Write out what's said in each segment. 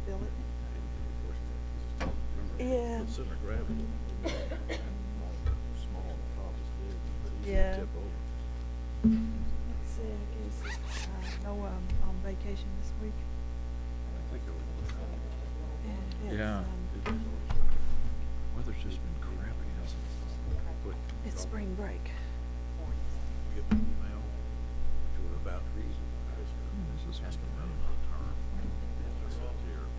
fill it. Yeah. Center gravity. Small on the top is good, but easy to Yeah. tip over. Let's see, I guess, no, on vacation this week. I think it was. And Yeah. It's, Weather's just been crappy, hasn't it? it's spring break. Get an email to about reason. This is Asking about Monday. another term. I said to your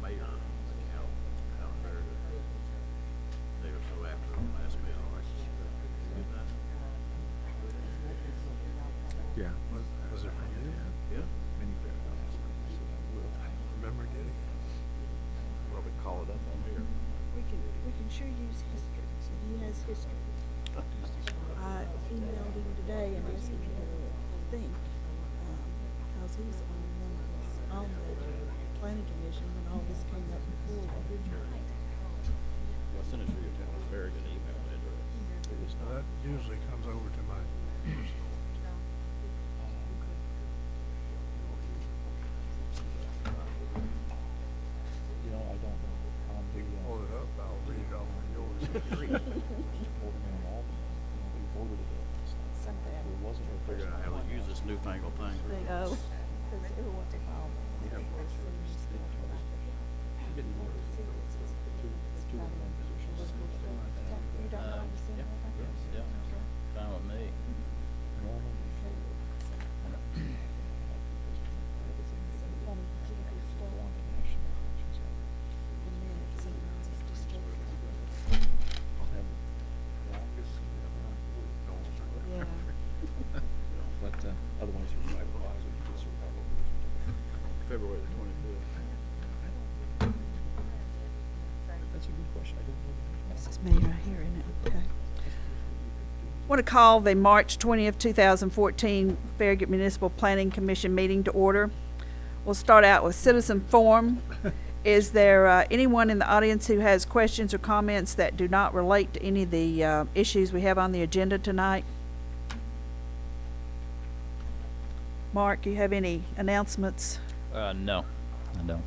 mayor account, how Farragut, they were so after the last bill, I suspect. Did that? Yeah. Was it from you? Yeah. Many I don't remember getting it. Probably call it up on here. We can sure use history, so he has history. I emailed him today and asked him what to think, because he's the only one that was on the planning commission when all this came up before the original. Well, send it to your town, Farragut email address. So that usually comes over to my personal. You know, I don't know. You can pull it up, I'll read it off of yours. Someday I will Figure out how to use this newfangled thing. think, because every once in a while, I think there's some stuff that I could. You don't mind to send it? Yeah, fine with me. Yeah. But otherwise, you're right. Otherwise, you could survive over. February the 25th. That's a good question. I don't know. This is me right here, isn't it? Okay. Want to call the March 20th, 2014 Farragut Municipal Planning Commission meeting to order. We'll start out with citizen forum. Is there anyone in the audience who has questions or comments that do not relate to any of the issues we have on the agenda tonight? Mark, you have any announcements? No, I don't.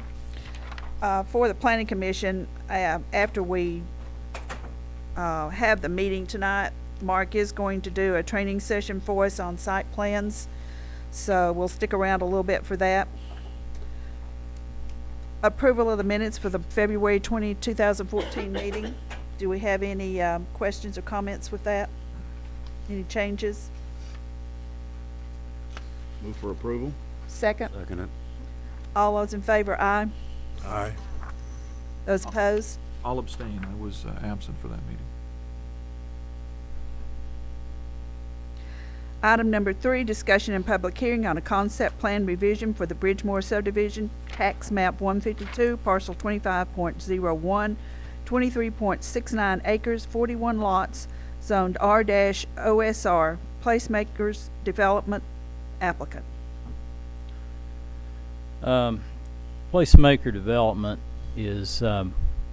For the planning commission, after we have the meeting tonight, Mark is going to do a training session for us on site plans, so we'll stick around a little bit for that. Approval of the minutes for the February 20, 2014 meeting. Do we have any questions or comments with that? Any changes? Move for approval. Second? Second it. All those in favor, aye. Aye. Those opposed? I'll abstain. I was absent for that meeting. Item number 3, discussion and public hearing on a concept plan revision for the Bridgemore subdivision, tax map 152, parcel 25.01, 23.69 acres, 41 lots, zoned R-OSR, Placemakers Development applicant. Placemaker Development is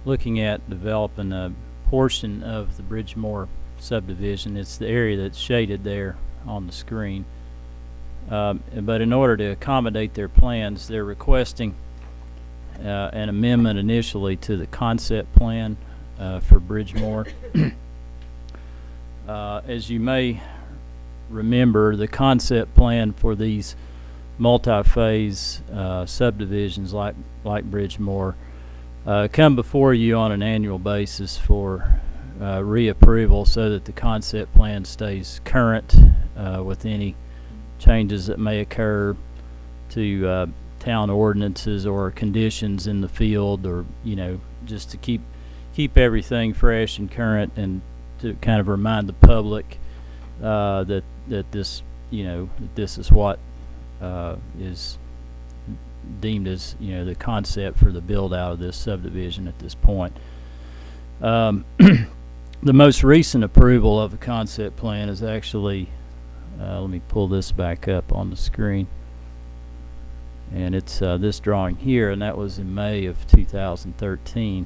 looking at developing a portion of the Bridgemore subdivision. It's the area that's shaded there on the screen. But in order to accommodate their plans, they're requesting an amendment initially to the concept plan for Bridgemore. As you may remember, the concept plan for these multi-phase subdivisions like Bridgemore come before you on an annual basis for reapproval so that the concept plan stays current with any changes that may occur to town ordinances or conditions in the field, or just to keep everything fresh and current, and to kind of remind the public that this that this is what is deemed as the concept for the build out of this subdivision at this point. The most recent approval of the concept plan is actually, let me pull this back up on the screen, and it's this drawing here, and that was in May of 2013.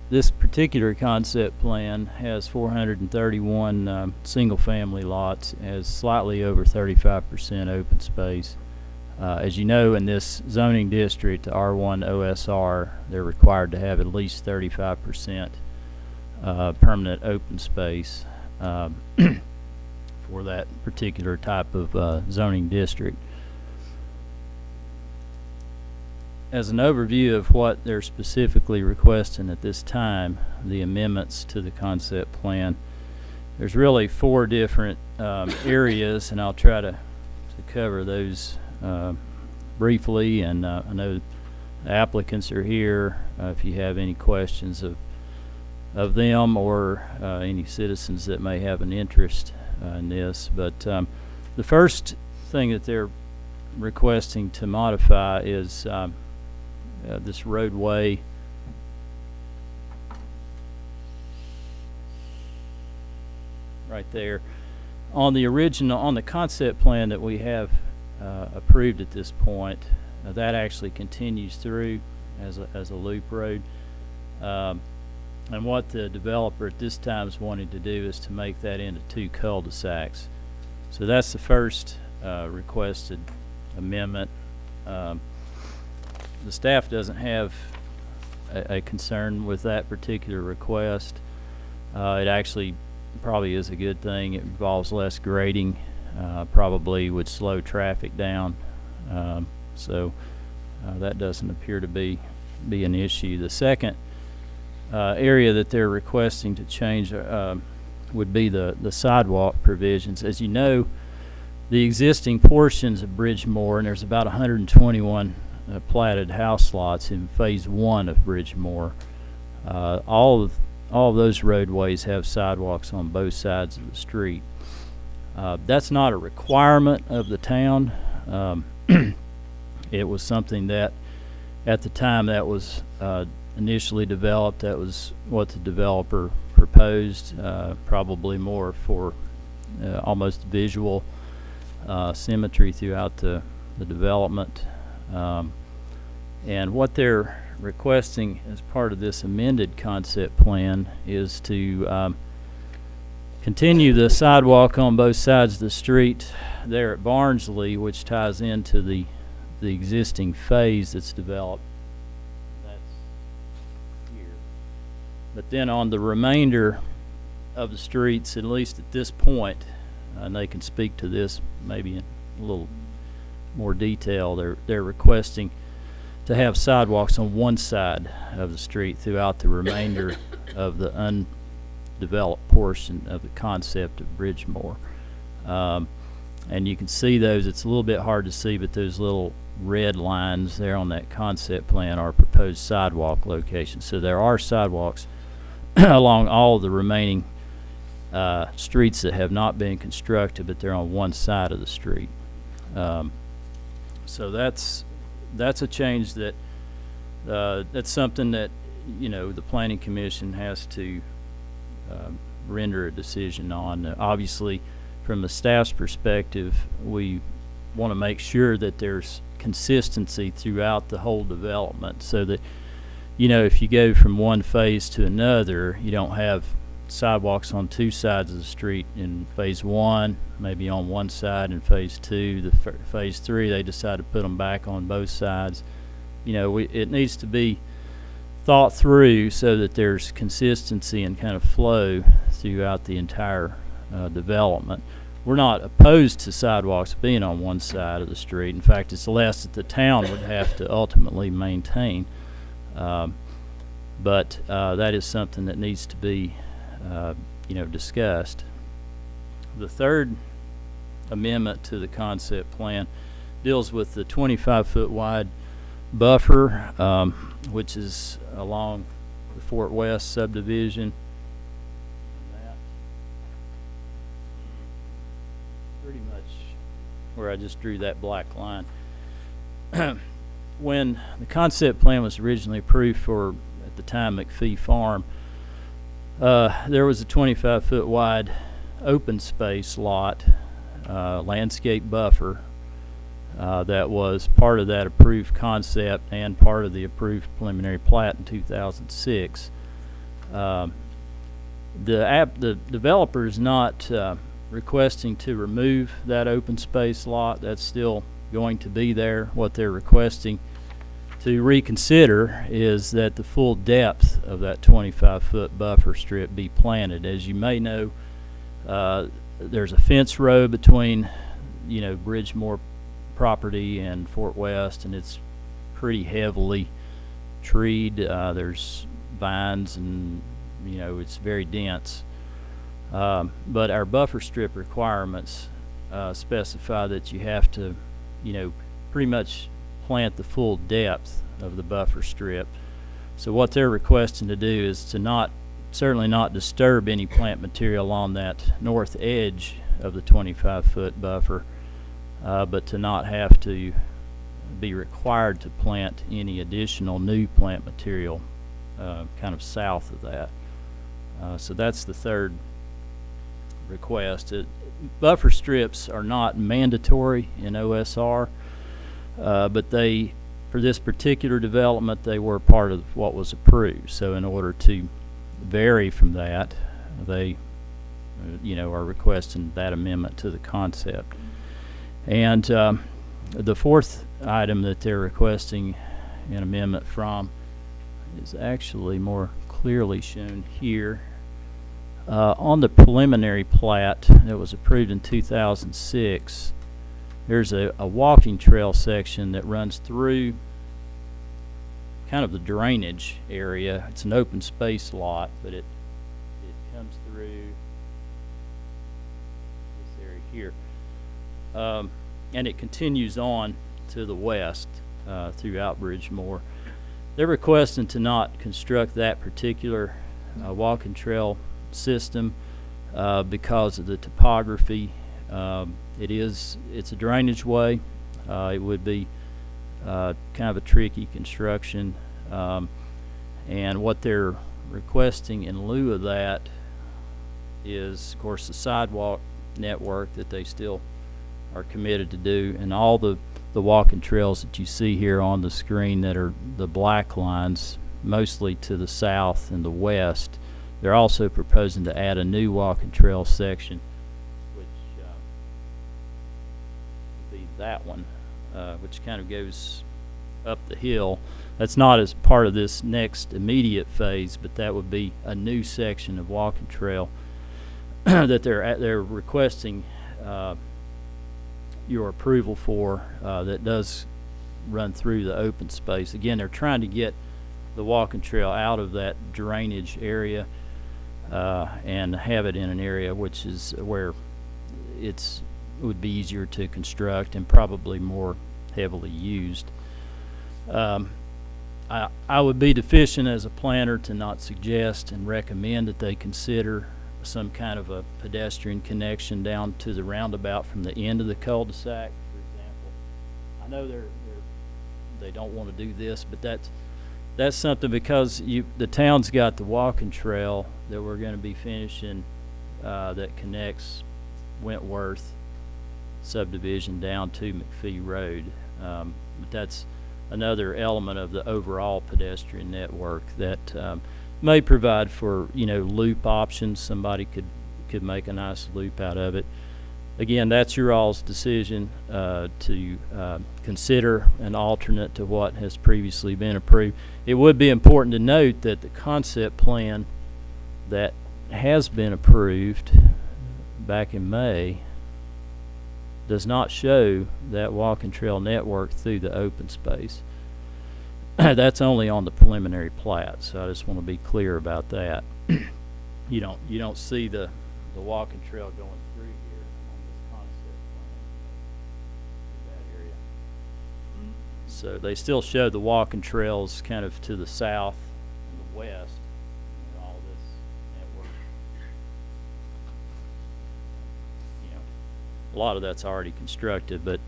This particular concept plan has 431 single-family lots, has slightly over 35% open space. As you know, in this zoning district, the R1 OSR, they're required to have at least 35% permanent open space for that particular type of zoning district. As an overview of what they're specifically requesting at this time, the amendments to the concept plan, there's really 4 different areas, and I'll try to cover those briefly. And I know the applicants are here if you have any questions of them or any citizens that may have an interest in this. But the first thing that they're requesting to modify is this roadway right there. On the concept plan that we have approved at this point, that actually continues through as a loop road. And what the developer at this time is wanting to do is to make that into 2 cul-de-sacs. So that's the first requested amendment. The staff doesn't have a concern with that particular request. It actually probably is a good thing. It involves less grading, probably would slow traffic down. So that doesn't appear to be an issue. The second area that they're requesting to change would be the sidewalk provisions. As you know, the existing portions of Bridgemore, and there's about 121 platted house lots in phase 1 of Bridgemore. All of those roadways have sidewalks on both sides of the street. That's not a requirement of the town. It was something that at the time that was initially developed, that was what the developer proposed, probably more for almost visual symmetry throughout the development. And what they're requesting as part of this amended concept plan is to continue the sidewalk on both sides of the street there at Barnsley, which ties into the existing phase that's developed. That's here. But then on the remainder of the streets, at least at this point, and they can speak to this maybe in a little more detail, they're requesting to have sidewalks on one side of the street throughout the remainder of the undeveloped portion of the concept of Bridgemore. And you can see those. It's a little bit hard to see, but those little red lines there on that concept plan are proposed sidewalk locations. So there are sidewalks along all of the remaining streets that have not been constructed, but they're on one side of the street. So that's a change that that's something that, you know, the Planning Commission has to render a decision on. Obviously, from the staff's perspective, we want to make sure that there's consistency throughout the whole development, so that, you know, if you go from one phase to another, you don't have sidewalks on 2 sides of the street in phase 1, maybe on one side in phase 2. Phase 3, they decide to put them back on both sides. You know, it needs to be thought through so that there's consistency and kind of flow throughout the entire development. We're not opposed to sidewalks being on one side of the street. In fact, it's less that the town would have to ultimately maintain. But that is something that needs to be discussed. The third amendment to the concept plan deals with the 25-foot wide buffer, which is along the Fort West subdivision. Pretty much where I just drew that black line. When the concept plan was originally approved for, at the time, McPhee Farm, there was a 25-foot wide open space lot, landscape buffer, that was part of that approved concept and part of the approved preliminary plat in 2006. The developer is not requesting to remove that open space lot. That's still going to be there. What they're requesting to reconsider is that the full depth of that 25-foot buffer strip be planted. As you may know, there's a fence row between, Bridgemore property and Fort West, and it's pretty heavily treed. There's vines and, it's very dense. But our buffer strip requirements specify that you have to, pretty much plant the full depth of the buffer strip. So what they're requesting to do is to certainly not disturb any plant material on that north edge of the 25-foot buffer, but to not have to be required to plant any additional new plant material kind of south of that. So that's the third request. Buffer strips are not mandatory in OSR, but for this particular development, they were part of what was approved. So in order to vary from that, they, are requesting that amendment to the concept. And the fourth item that they're requesting an amendment from is actually more clearly shown here. On the preliminary plat that was approved in 2006, there's a walking trail section that runs through kind of the drainage area. It's an open space lot, but it comes through this area here. And it continues on to the west throughout Bridgemore. They're requesting to not construct that particular walking trail system because of the topography. It's a drainage way. It would be kind of a tricky construction, and what they're requesting in lieu of that is, of course, the sidewalk network that they still are committed to do, and all the walking trails that you see here on the screen that are the black lines, mostly to the south and the west. They're also proposing to add a new walking trail section, which would be that one, which kind of goes up the hill. That's not as part of this next immediate phase, but that would be a new section of walking trail that they're requesting your approval for, that does run through the open space. Again, they're trying to get the walking trail out of that drainage area and have it in an area which is where it would be easier to construct and probably more heavily used. I would be deficient as a planner to not suggest and recommend that they consider some kind of a pedestrian connection down to the roundabout from the end of the cul-de-sac, for example. I know they don't want to do this, but that's something, because the town's got the walking trail that we're going to be finishing that connects Wentworth subdivision down to McPhee Road. But that's another element of the overall pedestrian network that may provide for, loop options. Somebody could make a nice loop out of it. Again, that's your all's decision to consider an alternate to what has previously been approved. It would be important to note that the concept plan that has been approved back in May does not show that walking trail network through the open space. That's only on the preliminary plat, so I just want to be clear about that. You don't see the walking trail going through here on this concept plan through that area. So they still show the walking trails kind of to the south and the west and all this network. A lot of that's already constructed, but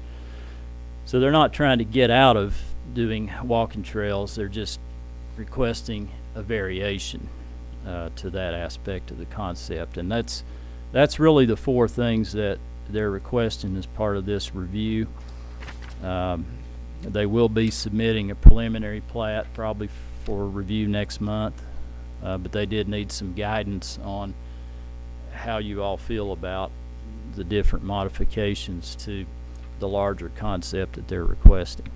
so they're not trying to get out of doing walking trails. They're just requesting a variation to that aspect of the concept, and that's really the four things that they're requesting as part of this review. They will be submitting a preliminary plat probably for review next month, but they did need some guidance on how you all feel about the different modifications to the larger concept that they're requesting.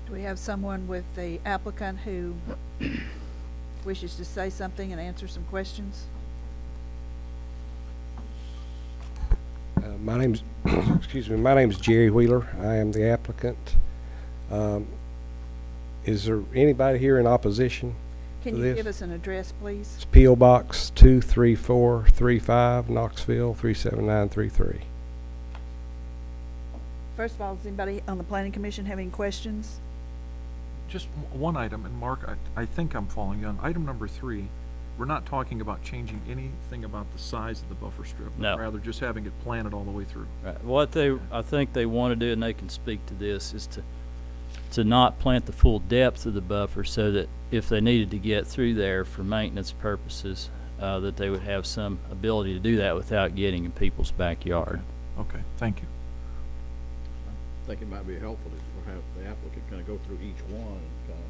Do we have someone with the applicant who wishes to say something and answer some questions? My name's, excuse me, my name's Jerry Wheeler. I am the applicant. Is there anybody here in opposition Can to you this? give us an address, please? It's P.O. Box 23435, Knoxville 37933. First of all, does anybody on the planning commission have any questions? Just one item, and Mark, I think I'm following you on item number 3. We're not talking about changing anything about the size of the buffer strip. But No. rather just having it planted all the way through. Right. I think they want to do, and they can speak to this, is to not plant the full depth of the buffer, so that if they needed to get through there for maintenance purposes, that they would have some ability to do that without getting in people's backyard. Okay, thank you. I think it might be helpful to have the applicant kind of go through each one and kind of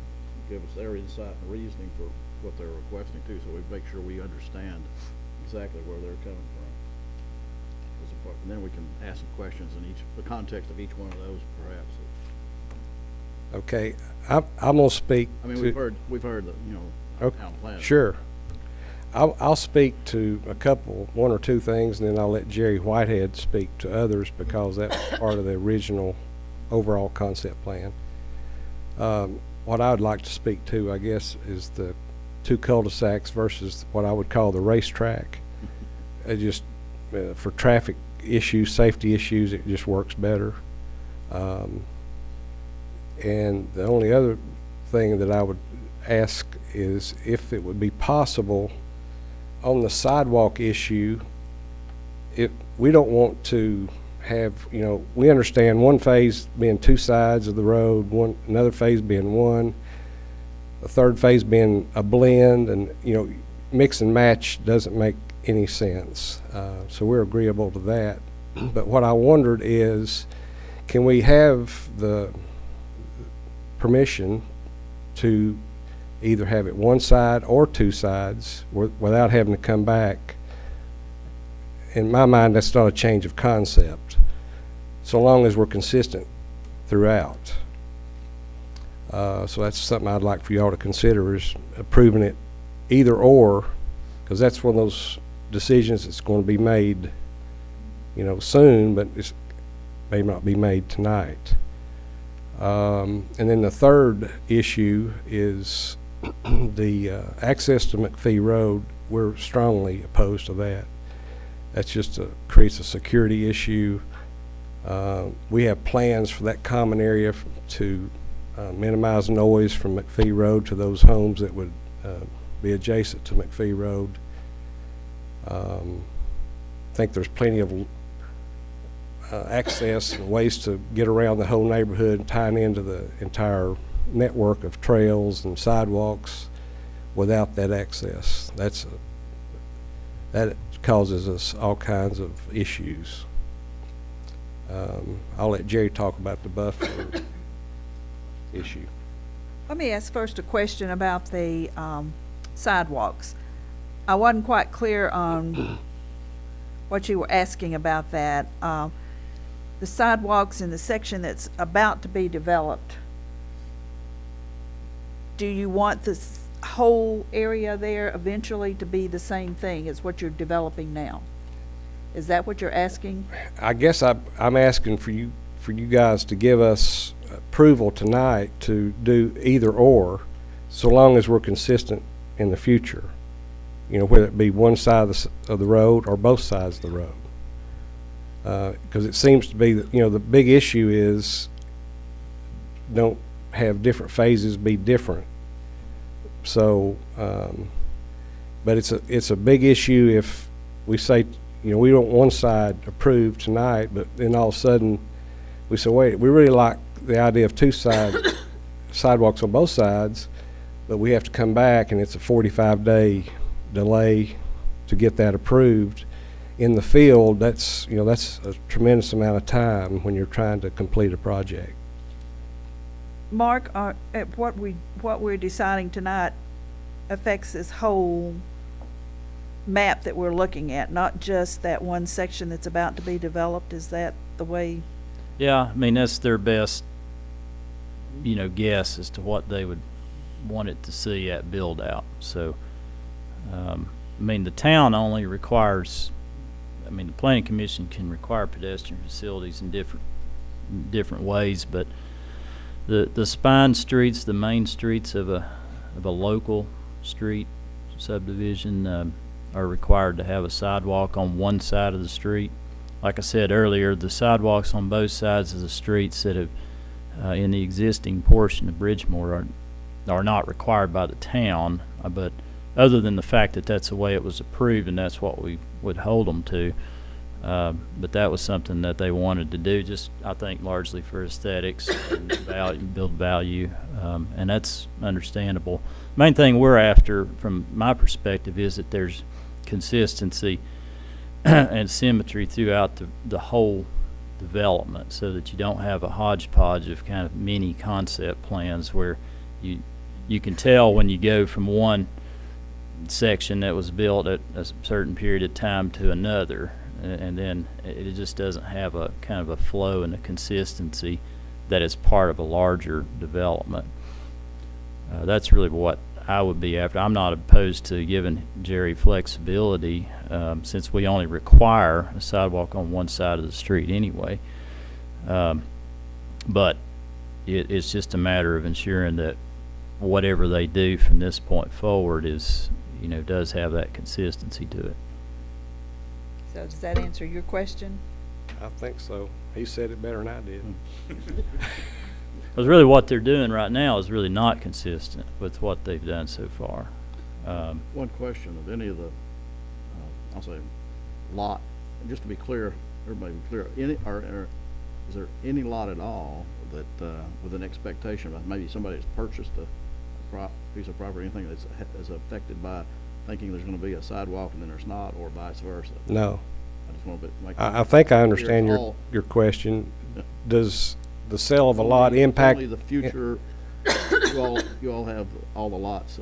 give us their insight and reasoning for what they're requesting too, so we make sure we understand exactly where they're coming from. And then we can ask some questions in the context of each one of those, perhaps. Okay, I'm gonna speak I mean, to. we've heard the, Okay, town plan. Sure. I'll speak to one or two things, and then I'll let Jerry Whitehead speak to others, because that's part of the original overall concept plan. What I would like to speak to, I guess, is the two cul-de-sacs versus what I would call the racetrack. It just, for traffic issues, safety issues, it just works better. And the only other thing that I would ask is if it would be possible on the sidewalk issue, if we don't want to have, we understand one phase being two sides of the road, another phase being one, a third phase being a blend, and, mix and match doesn't make any sense. So we're agreeable to that. But what I wondered is, can we have the permission to either have it one side or two sides without having to come back? In my mind, that's not a change of concept, so long as we're consistent throughout. So that's something I'd like for y'all to consider, is approving it either or, because that's one of those decisions that's going to be made, soon, but it may not be made tonight. And then the third issue is the access to McPhee Road. We're strongly opposed to that. That's just creates a security issue. We have plans for that common area to minimize noise from McPhee Road to those homes that would be adjacent to McPhee Road. I think there's plenty of access and ways to get around the whole neighborhood and tying into the entire network of trails and sidewalks without that access. That causes us all kinds of issues. I'll let Jerry talk about the buffer issue. Let me ask first a question about the sidewalks. I wasn't quite clear on what you were asking about that. The sidewalks in the section that's about to be developed, do you want this whole area there eventually to be the same thing as what you're developing now? Is that what you're asking? I guess I'm asking for you guys to give us approval tonight to do either or, so long as we're consistent in the future. Whether it be one side of the road or both sides of the road. Because it seems to be that, the big issue is don't have different phases be different. So, but it's a big issue if we say, we don't one side approved tonight, but then all of a sudden we say, wait, we really like the idea of two sidewalks on both sides, but we have to come back and it's a 45-day delay to get that approved. In the field, that's a tremendous amount of time when you're trying to complete a project. Mark, what we're deciding tonight affects this whole map that we're looking at, not just that one section that's about to be developed? Is that the way? Yeah, I mean, that's their best, guess as to what they would want it to see at build out. So, I mean, the town only requires, the planning commission can require pedestrian facilities in different ways, but the spine streets, the main streets of a local street subdivision, are required to have a sidewalk on one side of the street. Like I said earlier, the sidewalks on both sides of the streets that have, in the existing portion of Bridgemore are not required by the town, but other than the fact that that's the way it was approved and that's what we would hold them to. But that was something that they wanted to do, just I think largely for aesthetics and build value, and that's understandable. Main thing we're after, from my perspective, is that there's consistency and symmetry throughout the whole development, so that you don't have a hodgepodge of kind of mini concept plans where you can tell when you go from one section that was built at a certain period of time to another, and then it just doesn't have a kind of a flow and a consistency that is part of a larger development. That's really what I would be after. I'm not opposed to giving Jerry flexibility, since we only require a sidewalk on one side of the street anyway. But it's just a matter of ensuring that whatever they do from this point forward is, does have that consistency to it. So does that answer your question? I think so. He said it better than I did. Because really what they're doing right now is really not consistent with what they've done so far. One question, of any of the, I'll say, lot, just to be clear, everybody be clear, is there any lot at all that, with an expectation of maybe somebody has purchased a piece of property, anything that's affected by thinking there's going to be a sidewalk and then there's not, or vice versa? No. I just want to make. I think I understand all- your question. Yeah. Does the sale of a lot impact? Only the future, you all have all the lots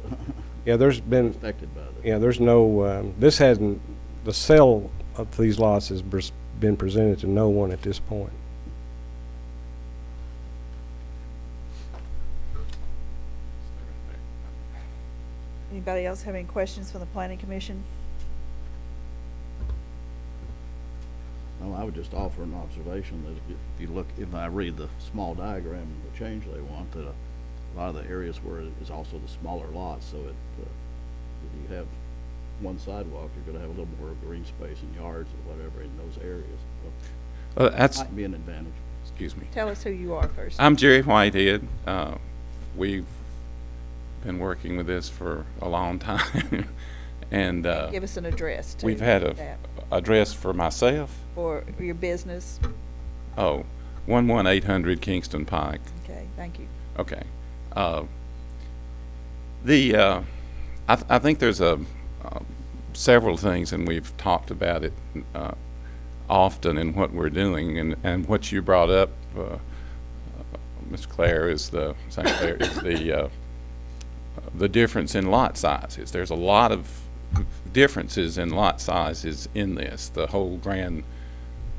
Yeah, there's been, affected by this. yeah, there's no, this hasn't, the sale of these lots has been presented to no one at this point. Anybody else have any questions from the planning commission? No, I would just offer an observation that if you look, if I read the small diagram, the change they want, that a lot of the areas where it is also the smaller lots, so if you have one sidewalk, you're gonna have a little more green space and yards or whatever in those areas. So That's, might be an advantage. excuse me. Tell us who you are first. I'm Jerry Whitehead. We've been working with this for a long time. And Give us an address too. we've had a that, address for myself. for your business. 11800 Kingston Pike. Okay, thank you. Okay. I think there's several things, and we've talked about it often in what we're doing, and what you brought up, Mr. Clare, is the difference in lot sizes. There's a lot of differences in lot sizes in this. The whole grand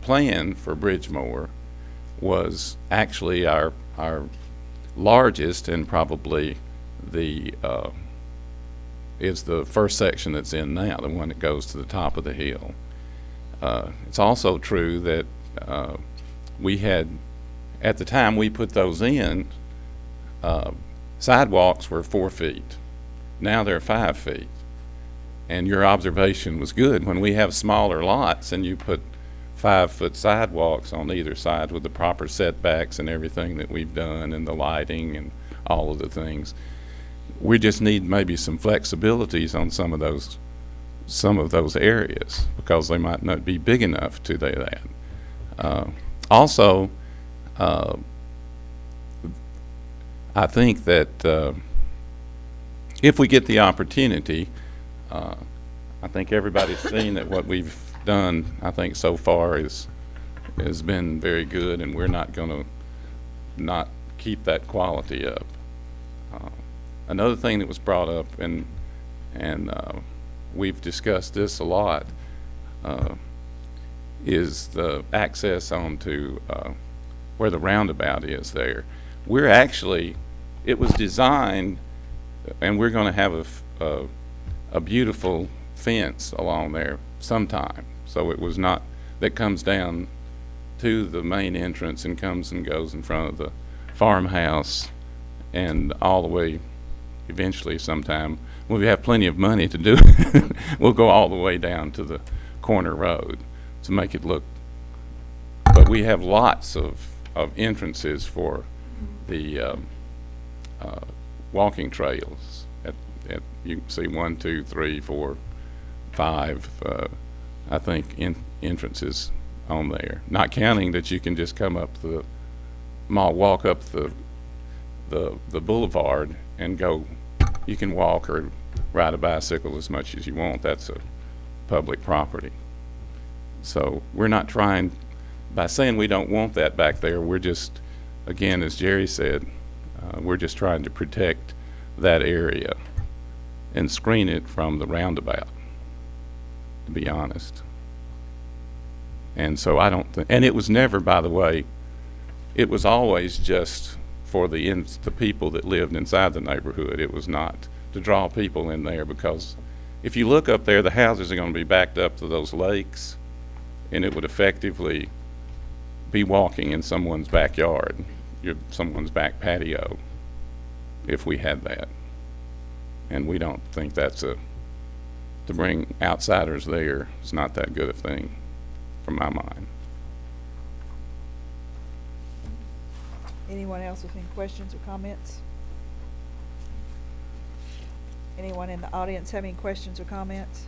plan for Bridgemore was actually our largest, and probably is the first section that's in now, the one that goes to the top of the hill. It's also true that we had, at the time we put those in, sidewalks were 4 feet. Now they're 5 feet. And your observation was good. When we have smaller lots and you put 5-foot sidewalks on either side with the proper setbacks and everything that we've done, and the lighting and all of the things, we just need maybe some flexibilities on some of those areas, because they might not be big enough to do that. Also, I think that if we get the opportunity, I think everybody's seen that what we've done, I think so far has been very good, and we're not going to not keep that quality up. Another thing that was brought up, and we've discussed this a lot, is the access onto where the roundabout is there. We're actually, it was designed, and we're going to have a beautiful fence along there sometime. So it was not, that comes down to the main entrance and comes and goes in front of the farmhouse and all the way, eventually sometime, when we have plenty of money to do it, we'll go all the way down to the corner road to make it look. But we have lots of entrances for the walking trails. You can see 1, 2, 3, 4, 5, I think, entrances on there. Not counting that you can just come up the mall, walk up the boulevard and go. You can walk or ride a bicycle as much as you want. That's a public property. So we're not trying, by saying we don't want that back there, we're just, again, as Jerry said, we're just trying to protect that area and screen it from the roundabout, to be honest. And so I don't think, and it was never, by the way, it was always just for the people that lived inside the neighborhood. It was not to draw people in there, because if you look up there, the houses are going to be backed up to those lakes, and it would effectively be walking in someone's backyard, someone's back patio, if we had that. And we don't think that's to bring outsiders there is not that good a thing, from my mind. Anyone else with any questions or comments? Anyone in the audience have any questions or comments?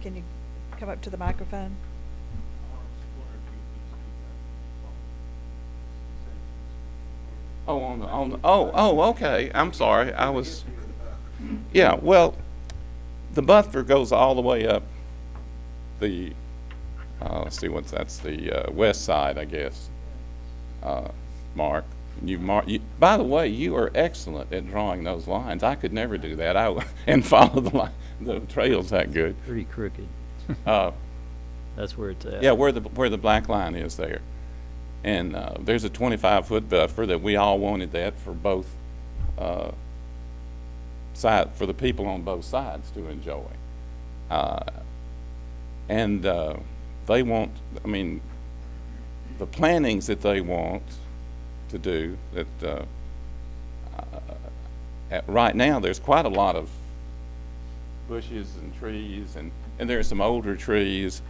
Can you come up to the microphone? Okay. I'm sorry. Yeah, well, the buffer goes all the way up the, let's see, that's the west side, I guess, Mark. By the way, you are excellent at drawing those lines. I could never do that and follow the trails that good. Pretty crooked. That's where it's at. Yeah, where the black line is there. And there's a 25-foot buffer that we all wanted that for both for the people on both sides to enjoy. And they want, I mean, the plantings that they want to do, that right now there's quite a lot of bushes and trees, and there's some older trees.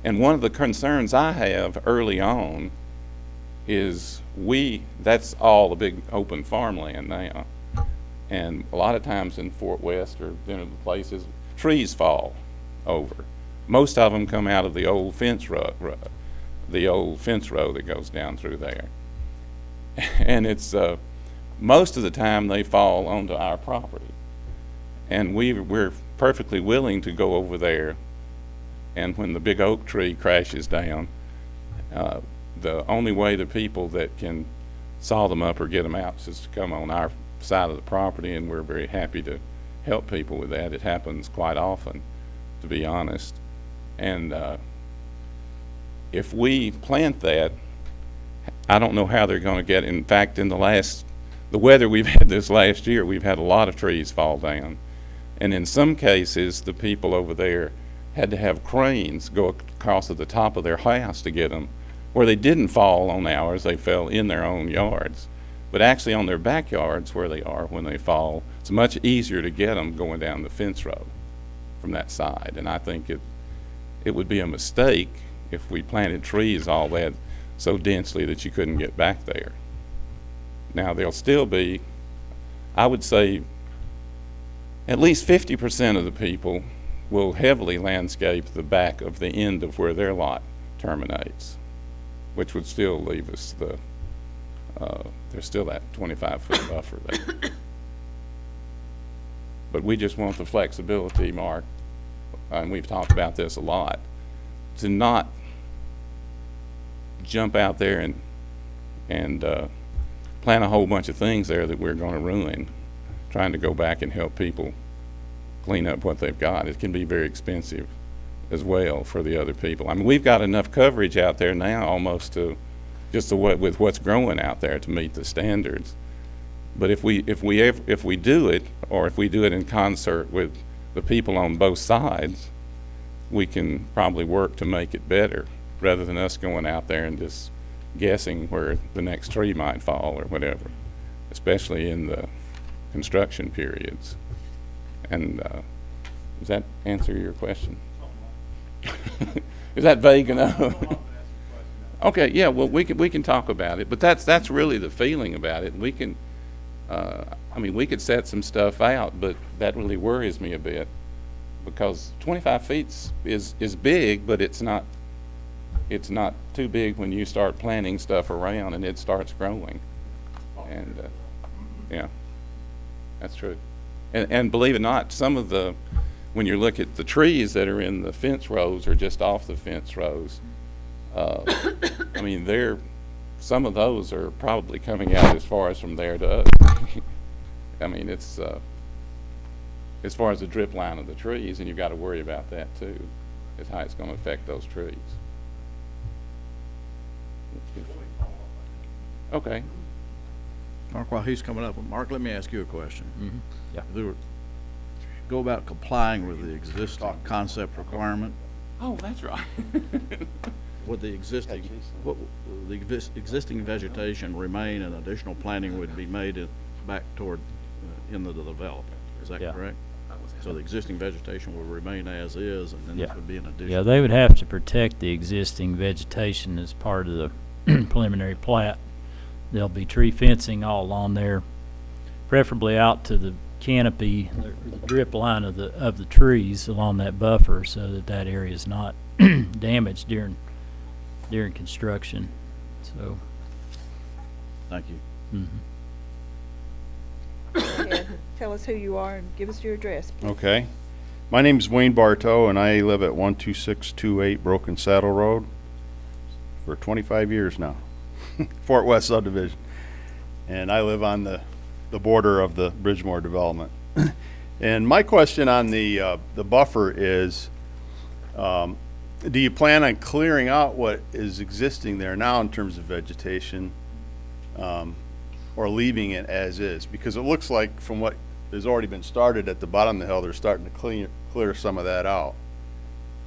And one of the concerns I have early on is that's all the big open farmland now. And a lot of times in Fort West or the places, trees fall over. Most of them come out of the old fence row that goes down through there. And it's, most of the time they fall onto our property. And we're perfectly willing to go over there, and when the big oak tree crashes down, the only way the people that can saw them up or get them out is to come on our side of the property, and we're very happy to help people with that. It happens quite often, to be honest. And if we plant that, I don't know how they're going to get. In fact, in the weather we've had this last year, we've had a lot of trees fall down. And in some cases, the people over there had to have cranes go across to the top of their house to get them, where they didn't fall on ours, they fell in their own yards. But actually on their backyards where they are when they fall, it's much easier to get them going down the fence road from that side. And I think it would be a mistake if we planted trees all that so densely that you couldn't get back there. Now there'll still be, I would say, at least 50% of the people will heavily landscape the back of the end of where their lot terminates, which would still leave us there's still that 25-foot buffer there. But we just want the flexibility, Mark, and we've talked about this a lot, to not jump out there and plant a whole bunch of things there that we're going to ruin. trying to go back and help people clean up what they've got. It can be very expensive as well for the other people. I mean, we've got enough coverage out there now almost to just to with what's growing out there to meet the standards. But if we do it, or if we do it in concert with the people on both sides, we can probably work to make it better, rather than us going out there and just guessing where the next tree might fall or whatever, especially in the construction periods. And does that answer your question? Is that vague enough? Okay, yeah, well, we can talk about it, but that's really the feeling about it. We can, I mean, we could set some stuff out, but that really worries me a bit, because 25 feet is big, but it's not too big when you start planting stuff around and it starts growing. And yeah, that's true. And believe it or not, some of the, when you look at the trees that are in the fence rows or just off the fence rows, I mean, some of those are probably coming out as far as from there to us. I mean, it's as far as the drip line of the trees, and you've got to worry about that too, is how it's going to affect those trees. Okay. Mark, while he's coming up, Mark, let me ask you a question. Yeah. Go about complying with the existing concept requirement. Oh, that's right. Would the existing vegetation remain, and additional planting would be made back toward into the development? Is that Yeah. correct? So the existing vegetation will remain as is, and then this Yeah. would be an addition. Yeah, they would have to protect the existing vegetation as part of the preliminary plat. There'll be tree fencing all along there, preferably out to the canopy, the drip line of the trees along that buffer, so that area is not damaged during construction. So, Thank you. Go ahead. Tell us who you are and give us your address, please. Okay. My name is Wayne Bartow, and I live at 12628 Broken Saddle Road for 25 years now. Fort West subdivision. And I live on the border of the Bridgemore development. And my question on the buffer is, do you plan on clearing out what is existing there now in terms of vegetation, or leaving it as is? Because it looks like from what has already been started at the bottom of the hill, they're starting to clear some of that out.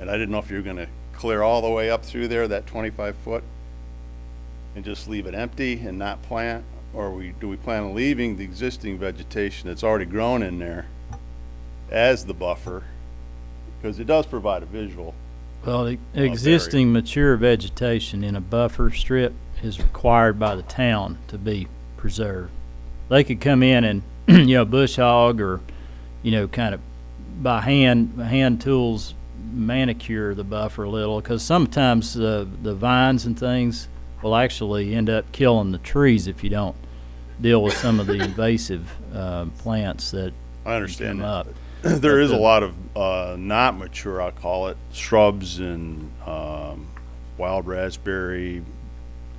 And I didn't know if you were going to clear all the way up through there, that 25 foot, and just leave it empty and not plant, or do we plan on leaving the existing vegetation that's already grown in there as the buffer? Because it does provide a visual. well, the existing mature vegetation in a buffer strip is required by the town to be preserved. They could come in and, bush hog, or, kind of by hand tools manicure the buffer a little, because sometimes the vines and things will actually end up killing the trees if you don't deal with some of the invasive plants that I understand come that. up. There is a lot of not mature, I'll call it, shrubs and wild raspberry,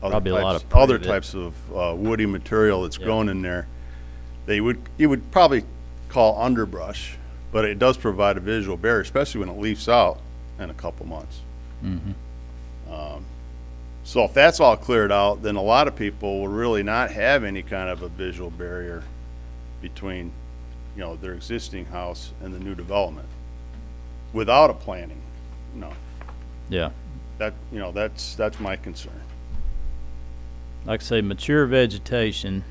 Probably a lot of other privet. types of woody material that's grown in there. You would probably call underbrush, but it does provide a visual barrier, especially when it leaves out in a couple months. So if that's all cleared out, then a lot of people will really not have any kind of a visual barrier between, their existing house and the new development without a planting. Yeah. That's my concern. Like I say, mature vegetation,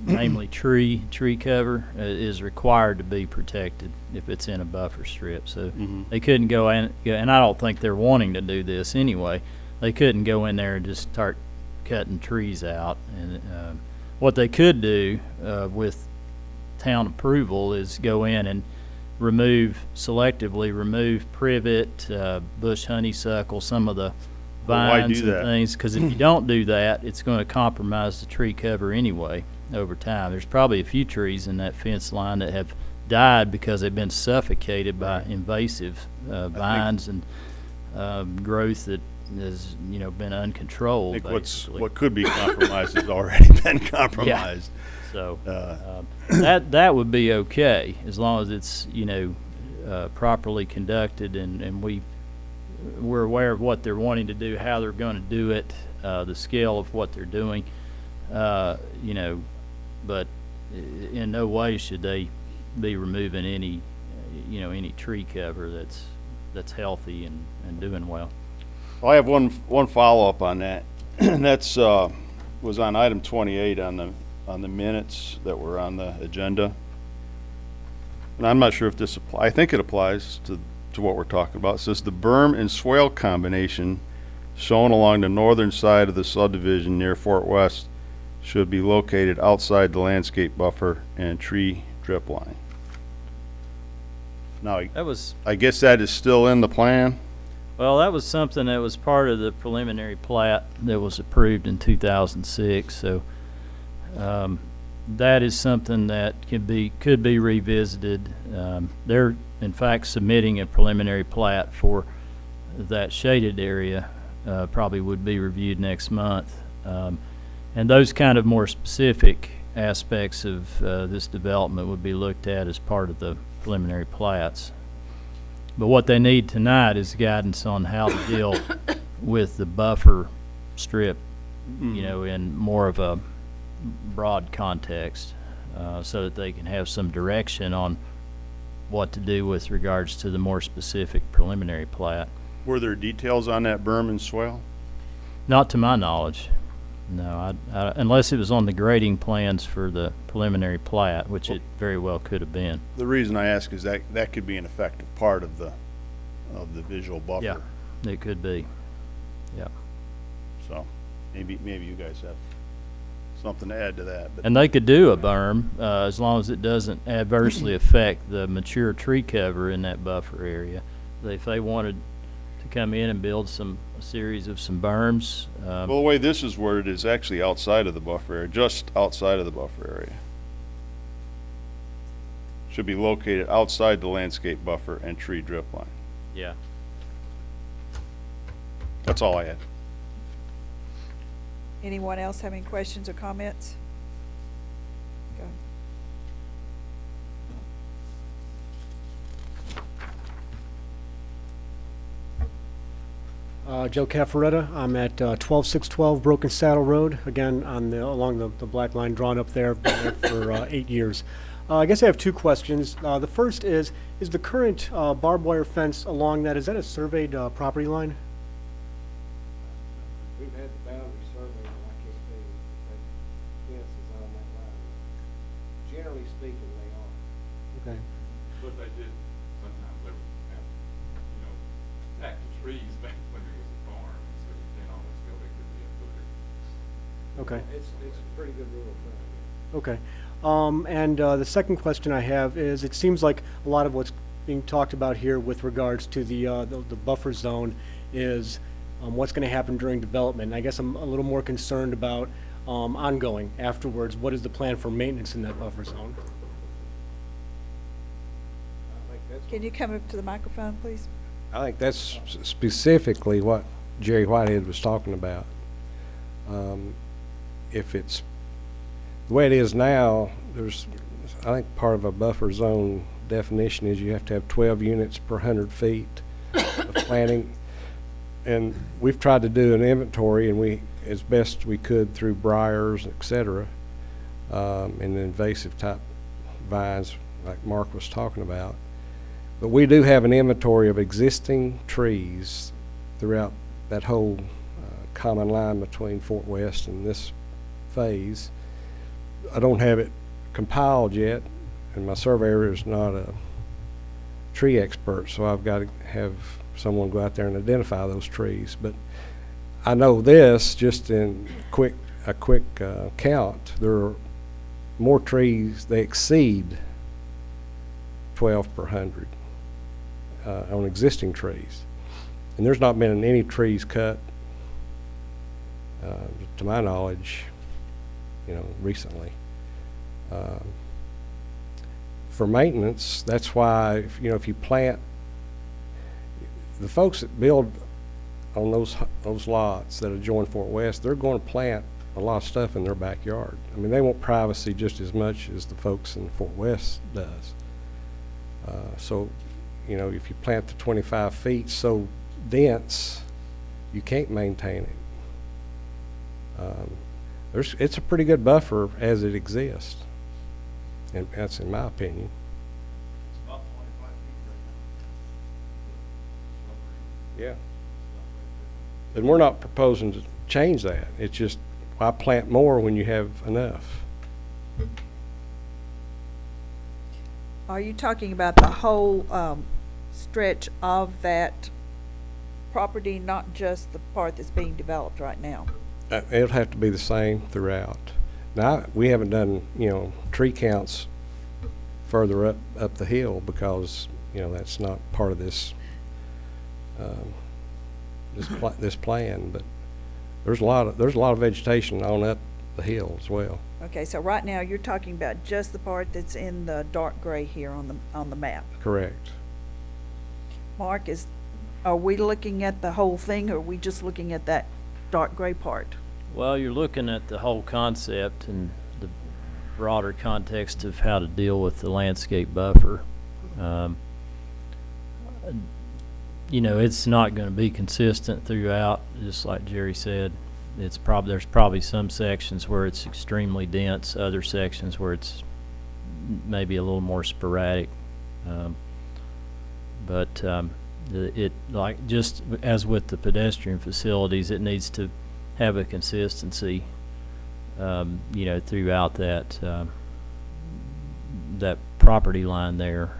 namely tree cover, is required to be protected if it's in a buffer strip. So they couldn't go in, and I don't think they're wanting to do this anyway. They couldn't go in there and just start cutting trees out. And what they could do with town approval is go in and selectively remove privet, bush honeysuckle, some of the Well, why vines do and that? things, because if you don't do that, it's going to compromise the tree cover anyway over time. There's probably a few trees in that fence line that have died because they've been suffocated by invasive vines and growth that has been I uncontrolled. think basically. what could be compromised has already been compromised. So, that would be okay, as long as it's, properly conducted and we're aware of what they're wanting to do, how they're gonna do it, the scale of what they're doing, but in no way should they be removing any, any tree cover that's healthy and doing well. Well, I have one follow-up on that. And that's, was on item 28 on the minutes that were on the agenda. And I'm not sure if this I think it applies to what we're talking about. It says the berm and swale combination shown along the northern side of the subdivision near Fort West should be located outside the landscape buffer and tree drip line. Now, That was, I guess that is still in the plan? well, that was something that was part of the preliminary plat that was approved in 2006, so, that is something that could be revisited. They're, in fact, submitting a preliminary plat for that shaded area, probably would be reviewed next month. And those kind of more specific aspects of this development would be looked at as part of the preliminary plats. But what they need tonight is guidance on how to deal with the buffer strip, in more of a broad context, so that they can have some direction on what to do with regards to the more specific preliminary plat. Were there details on that berm and swale? Not to my knowledge, no, unless it was on the grading plans for the preliminary plat, which it very well could have been. The reason I ask is that could be an effective part of the visual buffer. Yeah, it could be, yeah. So maybe you guys have something to add to that. But And they could do a berm, as long as it doesn't adversely affect the mature tree cover in that buffer area. If they wanted to come in and build a series of some berms, well, the way this is worded is actually outside of the buffer area, just outside of the buffer area. Should be located outside the landscape buffer and tree drip line. yeah. That's all I had. Anyone else have any questions or comments? Go. Joe Caffaretta. I'm at 12612 Broken Saddle Road, again along the black line drawn up there. Been there for 8 years. I guess I have two questions. The first is the current barbed wire fence along that, is that a surveyed property line? We've had the boundary survey, and I can't tell you if that fence is on that line. Generally speaking, they are. Okay. But they did, sometimes they would have, attack the trees back when it was a farm, so you can't always go, it could be a footer. Okay. It's a pretty good rule of thumb. Okay. And the second question I have is, it seems like a lot of what's being talked about here with regards to the buffer zone is what's going to happen during development. And I guess I'm a little more concerned about ongoing afterwards. What is the plan for maintenance in that buffer zone? I think that's Can you come up to the microphone, please? I think that's specifically what Jerry Whitehead was talking about. If it's the way it is now, I think part of a buffer zone definition is you have to have 12 units per 100 feet of planting. And we've tried to do an inventory, and we, as best we could through briars, et cetera, and invasive type vines like Mark was talking about. But we do have an inventory of existing trees throughout that whole common line between Fort West and this phase. I don't have it compiled yet, and my surveyor is not a tree expert, so I've got to have someone go out there and identify those trees. But I know this, just in a quick count, there are more trees, they exceed 12 per 100 on existing trees. And there's not been any trees cut, to my knowledge, recently. For maintenance, that's why, if you plant, the folks that build on those lots that adjoin Fort West, they're going to plant a lot of stuff in their backyard. I mean, they want privacy just as much as the folks in Fort West does. So, you know, if you plant the 25 feet so dense, you can't maintain it. It's a pretty good buffer as it exists, and that's in my opinion. Yeah. And we're not proposing to change that. It's just, why plant more when you have enough? Are you talking about the whole stretch of that property, not just the part that's being developed right now? It'll have to be the same throughout. Now, we haven't done, you know, tree counts further up the hill because, you know, that's not part of this this plan. But there's a lot of vegetation on up the hill as well. Okay, so right now you're talking about just the part that's in the dark gray here on the map. Correct. Mark, are we looking at the whole thing, or are we just looking at that dark gray part? Well, you're looking at the whole concept and the broader context of how to deal with the landscape buffer. You know, it's not going to be consistent throughout, just like Jerry said. There's probably some sections where it's extremely dense, other sections where it's maybe a little more sporadic. But it, like, just as with the pedestrian facilities, it needs to have a consistency, you know, throughout that that property line there,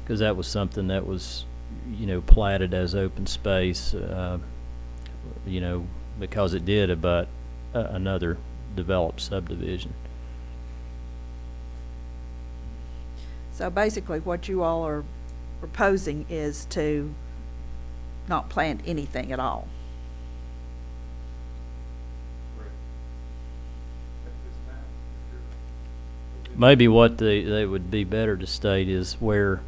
because that was something that was, you know, platted as open space, you know, because it did abut another developed subdivision. So basically what you all are proposing is to not plant anything at all. Maybe what they would be better to state is where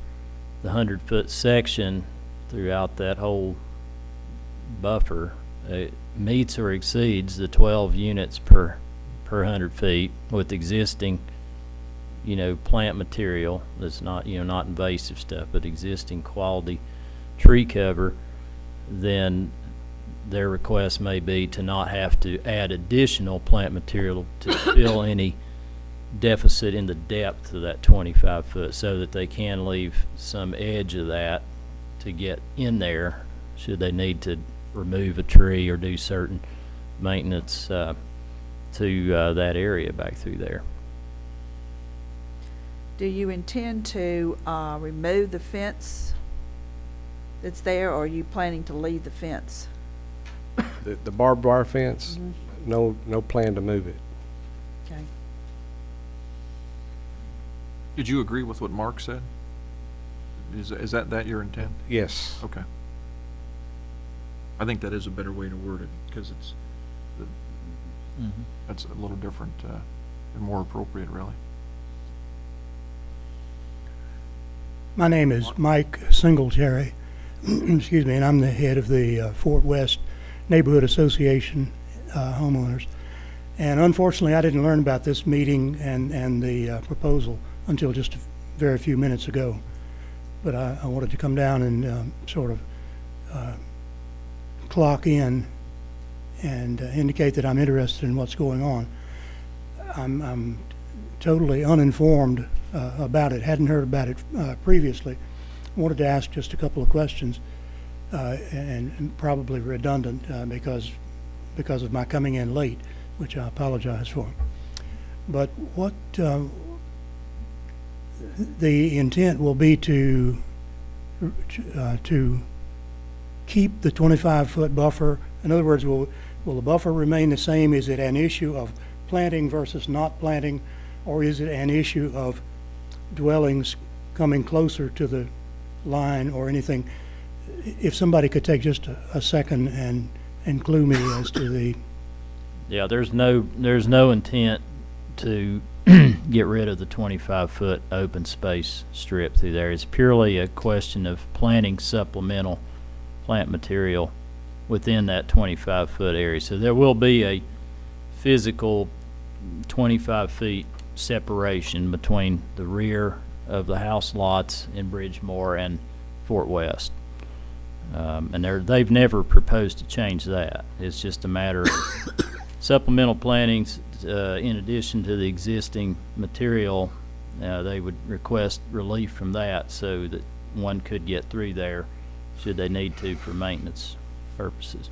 the 100-foot section throughout that whole buffer meets or exceeds the 12 units per 100 feet with existing, you know, plant material that's not, you know, not invasive stuff, but existing quality tree cover, then their request may be to not have to add additional plant material to fill any deficit in the depth of that 25 foot, so that they can leave some edge of that to get in there should they need to remove a tree or do certain maintenance to that area back through there. Do you intend to remove the fence that's there, or are you planning to leave the fence? The barbed wire fence, no plan to move it. Okay. Did you agree with what Mark said? Is that your intent? Yes. Okay. I think that is a better way to word it, because it's, that's a little different and more appropriate, really. My name is Mike Singletary, excuse me, and I'm the head of the Fort West Neighborhood Association homeowners. And unfortunately, I didn't learn about this meeting and the proposal until just a very few minutes ago. But I wanted to come down and sort of clock in and indicate that I'm interested in what's going on. I'm totally uninformed about it, hadn't heard about it previously. I wanted to ask just a couple of questions, and probably redundant because of my coming in late, which I apologize for. But what the intent will be to keep the 25-foot buffer. In other words, will the buffer remain the same? Is it an issue of planting versus not planting, or is it an issue of dwellings coming closer to the line or anything? If somebody could take just a second and clue me as to the... Yeah, there's no intent to get rid of the 25-foot open space strip through there. It's purely a question of planting supplemental plant material within that 25-foot area. So there will be physical 25 feet separation between the rear of the house lots in Bridgemore and Fort West. And they've never proposed to change that. It's just a matter of supplemental plantings, in addition to the existing material. They would request relief from that so that one could get through there should they need to for maintenance purposes.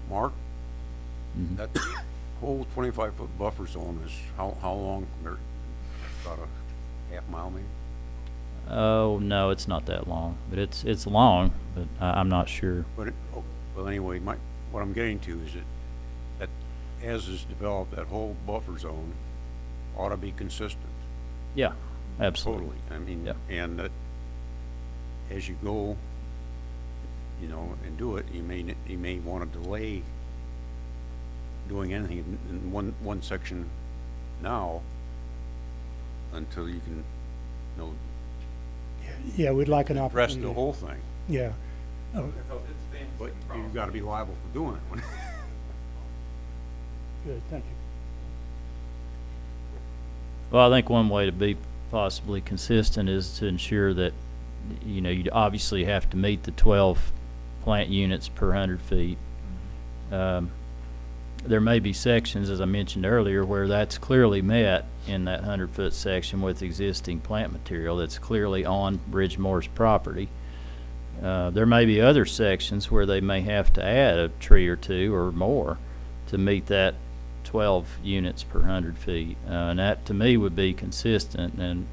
Mark, Mhm. that whole 25-foot buffer zone is how long? About a half mile maybe? Oh, no, it's not that long, but it's long, but I'm not sure. But well, anyway, what I'm getting to is that as is developed, that whole buffer zone ought to be consistent. Yeah, absolutely. Totally. I mean, Yeah. and that as you go, and do it, you may want to delay doing anything in one section now until you can, Yeah, we'd like an address opportunity. the whole thing. Yeah. Because it's fenced But across. you've got to be liable for doing it. Good, thank you. Well, I think one way to be possibly consistent is to ensure that, you obviously have to meet the 12 plant units per 100 feet. There may be sections, as I mentioned earlier, where that's clearly met in that 100-foot section with existing plant material that's clearly on Bridgemore's property. There may be other sections where they may have to add a tree or two or more to meet that 12 units per 100 feet. And that, to me, would be consistent and,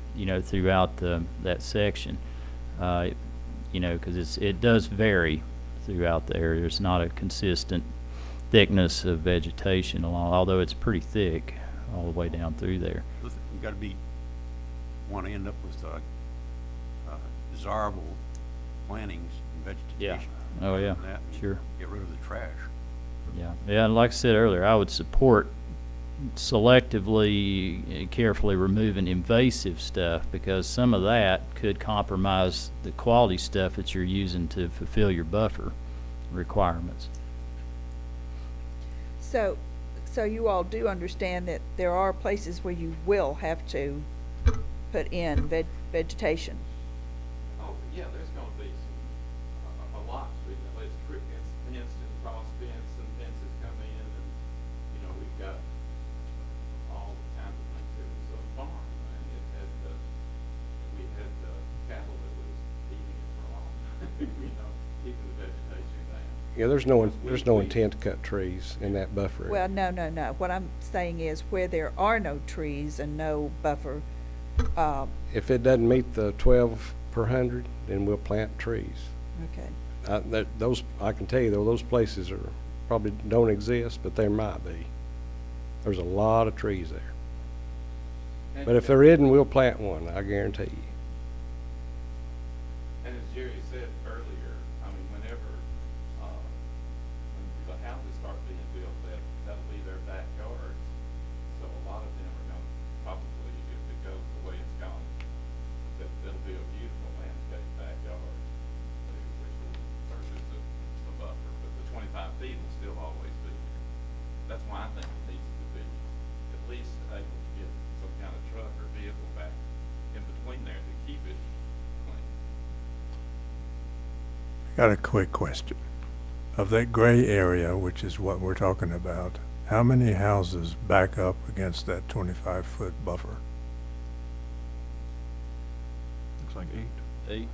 throughout that section. Because it does vary throughout the area. It's not a consistent thickness of vegetation along, although it's pretty thick all the way down through there. You've got to want to end up with desirable plantings and vegetation. Oh, yeah, And that, and sure. Get rid of the trash. Yeah, and like I said earlier, I would support selectively, carefully removing invasive stuff, because some of that could compromise the quality stuff that you're using to fulfill your buffer requirements. So you all do understand that there are places where you will have to put in vegetation? Oh, yeah, there's gonna be some, a lot, there's fence and cross fence and fences come in and, we've got all kinds of things. It was a farm and it had, we had cattle that was eating it for a long time, keeping the vegetation down. Yeah, there's no intent to cut trees in that buffer area. Well, no. What I'm saying is where there are no trees and no buffer, If it doesn't meet the 12 per 100, then we'll plant trees. okay. I can tell you though, those places probably don't exist, but there might be. There's a lot of trees there. But if there isn't, we'll plant one, I guarantee you. And as Jerry said earlier, whenever, when the houses start being built, that'll be their backyards. So a lot of them are gonna probably, if it goes the way it's gone, that'll be a beautiful landscape backyard, which will versus the buffer. But the 25 feet will still always be, that's why I think it needs to be at least able to get some kind of truck or vehicle back in between there to keep it clean. Got a quick question. Of that gray area, which is what we're talking about, how many houses back up against that 25-foot buffer? Looks like 8. 8.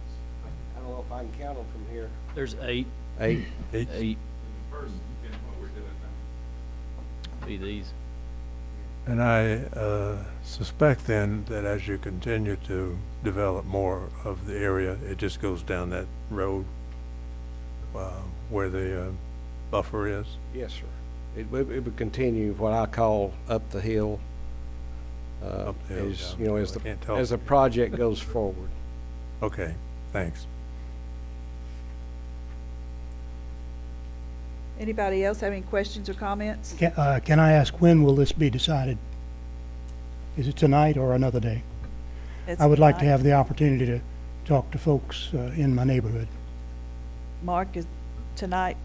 I don't know if I can count them from here. There's 8. 8. 8? 8 First, in what we're doing now. be these. And I suspect then that as you continue to develop more of the area, it just goes down that road where the buffer is? Yes, sir. It would continue what I call up the hill. Up the hill, As, down as the hill. I can't tell. as the project goes forward. Okay, thanks. Anybody else have any questions or comments? Can I ask, when will this be decided? Is it tonight or another day? It's I would like to tonight. have the opportunity to talk to folks in my neighborhood. Mark, is tonight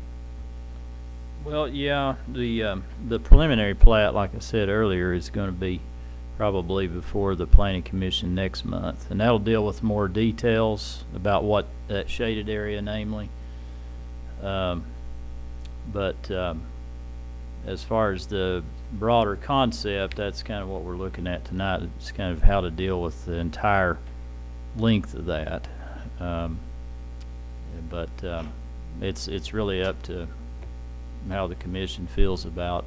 Well, yeah, the preliminary plat, like I said earlier, is gonna be probably before the planning commission next month. And that'll deal with more details about what that shaded area namely. As far as the broader concept, that's kind of what we're looking at tonight. It's kind of how to deal with the entire length of that. It's really up to how the commission feels about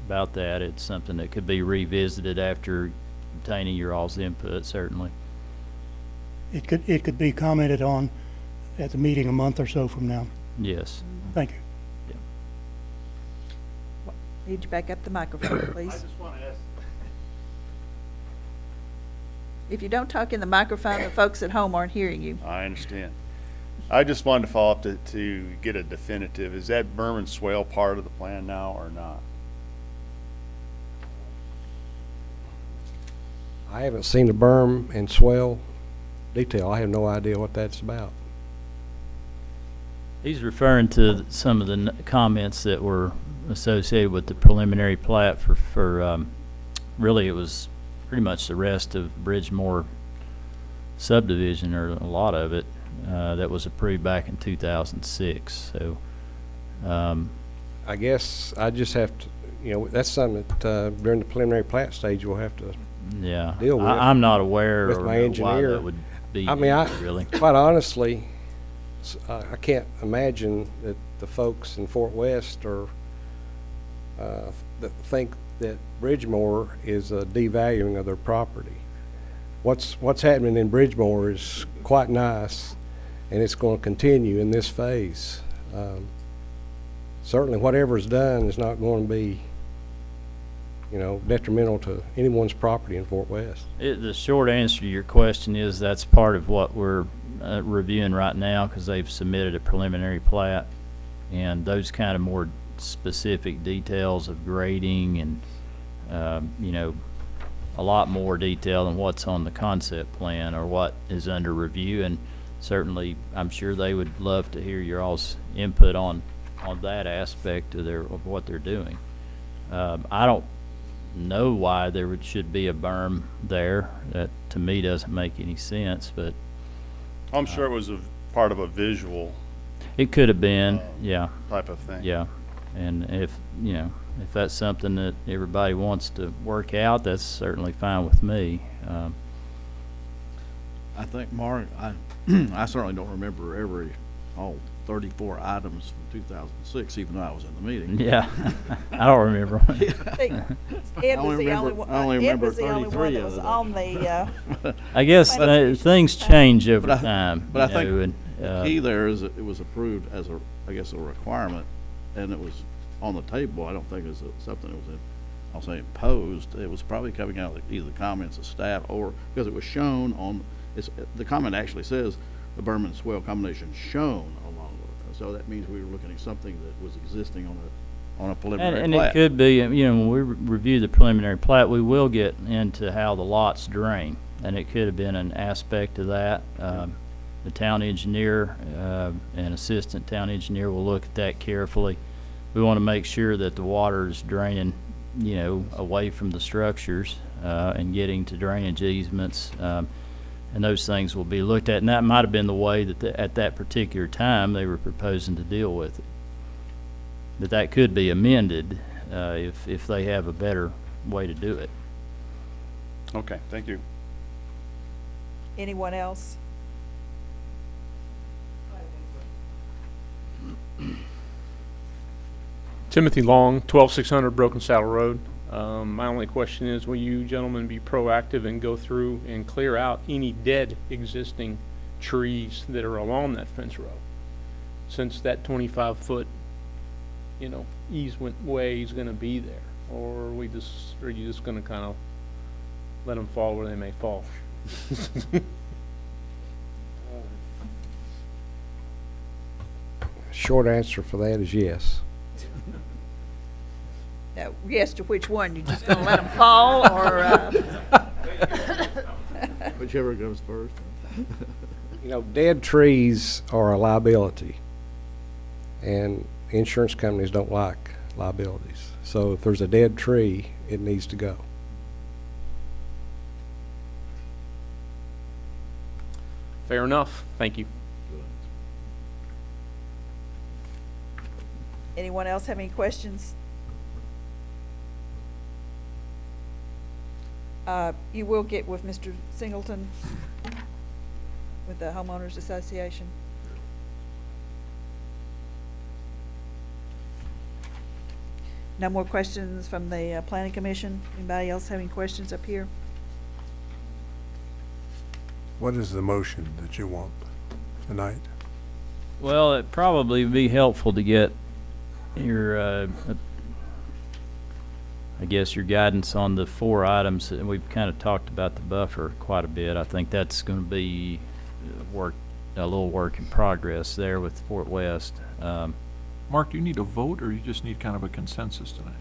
that. It's something that could be revisited after obtaining your all's input, certainly. It could be commented on at the meeting a month or so from now. Yes. Thank you. Need you back up the microphone, please. I just want to ask, If you don't talk in the microphone, the folks at home aren't hearing you. I understand. I just wanted to follow up to get a definitive. Is that berm and swale part of the plan now or not? I haven't seen the berm and swell detail. I have no idea what that's about. He's referring to some of the comments that were associated with the preliminary plat for really it was pretty much the rest of Bridgemore subdivision, or a lot of it, that was approved back in 2006. So I guess I just have to, that's something that during the preliminary plat stage we'll have to yeah, deal with. I'm not aware with or my know why engineer. that would be I mean, really. quite honestly, I can't imagine that the folks in Fort West are that think that Bridgemore is a devaluing of their property. What's happening in Bridgemore is quite nice, and it's going to continue in this phase. Certainly, whatever is done is not going to be, detrimental to anyone's property in Fort West. The short answer to your question is that's part of what we're reviewing right now, because they've submitted a preliminary plat, and those kind of more specific details of grading and a lot more detail than what's on the concept plan or what is under review. And certainly I'm sure they would love to hear your all's input on that aspect of what they're doing. I don't know why there should be a berm there. That to me doesn't make any sense, but I'm sure it was a part of a visual it could have been, yeah. type of thing. Yeah, and if that's something that everybody wants to work out, that's certainly fine with me. I think, Mark, I certainly don't remember all 34 items from 2006, even though I was in the meeting. Yeah, I don't remember. Ed was the only one. I only Ed remember was the only one 33 that was of them. on the. I guess things change over But I- time. But I think and, the key there is that it was approved as a requirement, and it was on the table. I don't think it was something that was, I'll say, imposed. It was probably coming out of either the comments of staff or because it was shown on, the comment actually says the berm and swell combination shown along with it. So that means we were looking at something that was existing on a preliminary and plat. it could be, when we review the preliminary plat, we will get into how the lots drain, and it could have been an aspect of that. The town engineer and assistant town engineer will look at that carefully. We want to make sure that the water is draining, away from the structures and getting to drainage easements, and those things will be looked at. And that might have been the way that at that particular time they were proposing to deal with it. But that could be amended if they have a better way to do it. Okay, thank you. Anyone else? Timothy Long, 12600 Broken Saddle Road. My only question is, will you gentlemen be proactive and go through and clear out any dead existing trees that are along that fence row? Since that 25-foot, easement way is going to be there, or are you just going to kind of let them fall where they may fall? Short answer for that is yes. Now, yes to which one? You just gonna let them fall, or? Whichever goes first. Dead trees are a liability, and insurance companies don't like liabilities. So if there's a dead tree, it needs to go. Fair enough. Thank you. Anyone else have any questions? You will get with Mr. Singleton with the homeowners association. No more questions from the planning commission? Anybody else have any questions up here? What is the motion that you want tonight? Well, it'd probably be helpful to get your, I guess, your guidance on the 4 items, and we've kind of talked about the buffer quite a bit. I think that's going to be a little work in progress there with Fort West. Mark, do you need a vote, or you just need kind of a consensus tonight?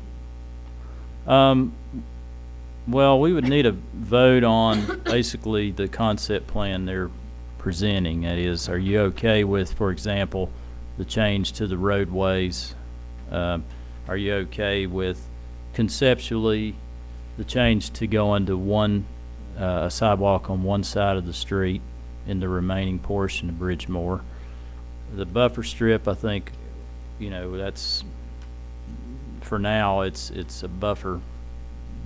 Well, we would need a vote on basically the concept plan they're presenting. That is, are you okay with, for example, the change to the roadways? Are you okay with conceptually the change to go into a sidewalk on one side of the street in the remaining portion of Bridgemore? The buffer strip, I think, you know, that's, for now, it's a buffer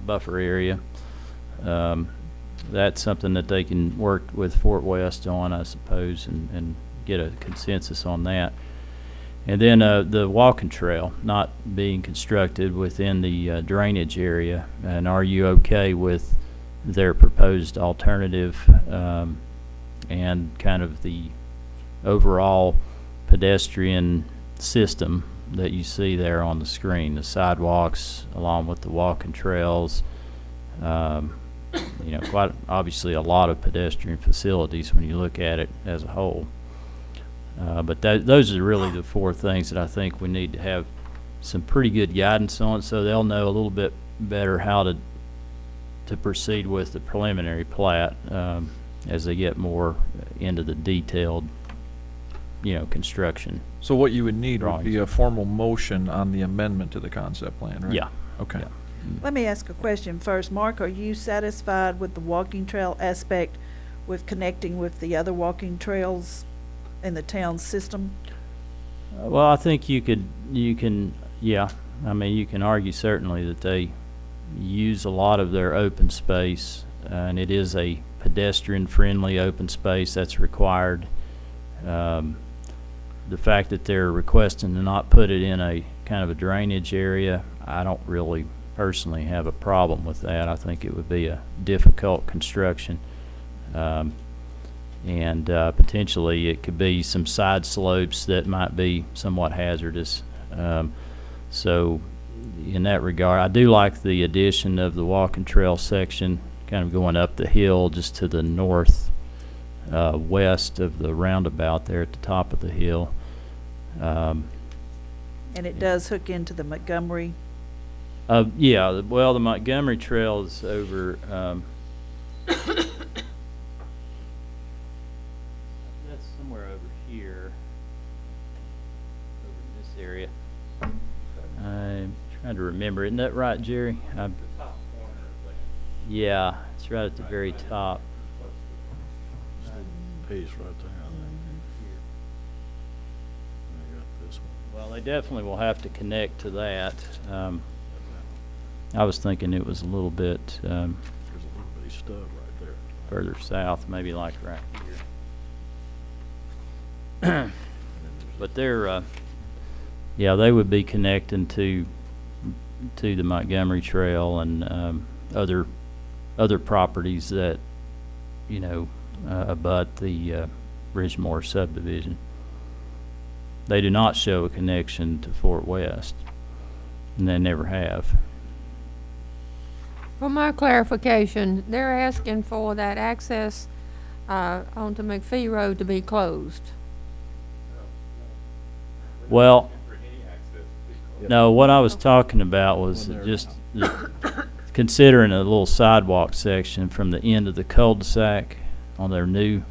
area. That's something that they can work with Fort West on, I suppose, and get a consensus on that. And then the walking trail not being constructed within the drainage area. And are you okay with their proposed alternative and kind of the overall pedestrian system that you see there on the screen, the sidewalks along with the walking trails, you know, quite obviously a lot of pedestrian facilities when you look at it as a whole. But those are really the 4 things that I think we need to have some pretty good guidance on, so they'll know a little bit better how to proceed with the preliminary plat as they get more into the detailed, you know, construction. So what you would need would be Drawings. a formal motion on the amendment to the concept plan, right? Yeah. Okay. Yeah. Let me ask a question first. Mark, are you satisfied with the walking trail aspect with connecting with the other walking trails in the town system? Well, I think you can, yeah. I mean, you can argue certainly that they use a lot of their open space, and it is a pedestrian-friendly open space that's required. The fact that they're requesting to not put it in a kind of a drainage area, I don't really personally have a problem with that. I think it would be a difficult construction. And potentially it could be some side slopes that might be somewhat hazardous. So in that regard, I do like the addition of the walking trail section kind of going up the hill just to the north west of the roundabout there at the top of the hill. And it does hook into the Montgomery. Yeah, well, the Montgomery Trail is over, that's somewhere over here, over in this area. I'm trying to remember, isn't that right, Jerry? Yeah, it's right at the very top. Piece right there, I think. I got this one. Well, they definitely will have to connect to that. I was thinking it was a little bit There's a little bitty stub right there. further south, maybe like right here. But they're, yeah, they would be connecting to the Montgomery Trail and other properties that, you know, abut the Ridgemore subdivision. They do not show a connection to Fort West, and they never have. For my clarification, they're asking for that access onto McPhee Road to be closed. Well, no, what I was talking about was just considering a little sidewalk section from the end of the cul-de-sac on their new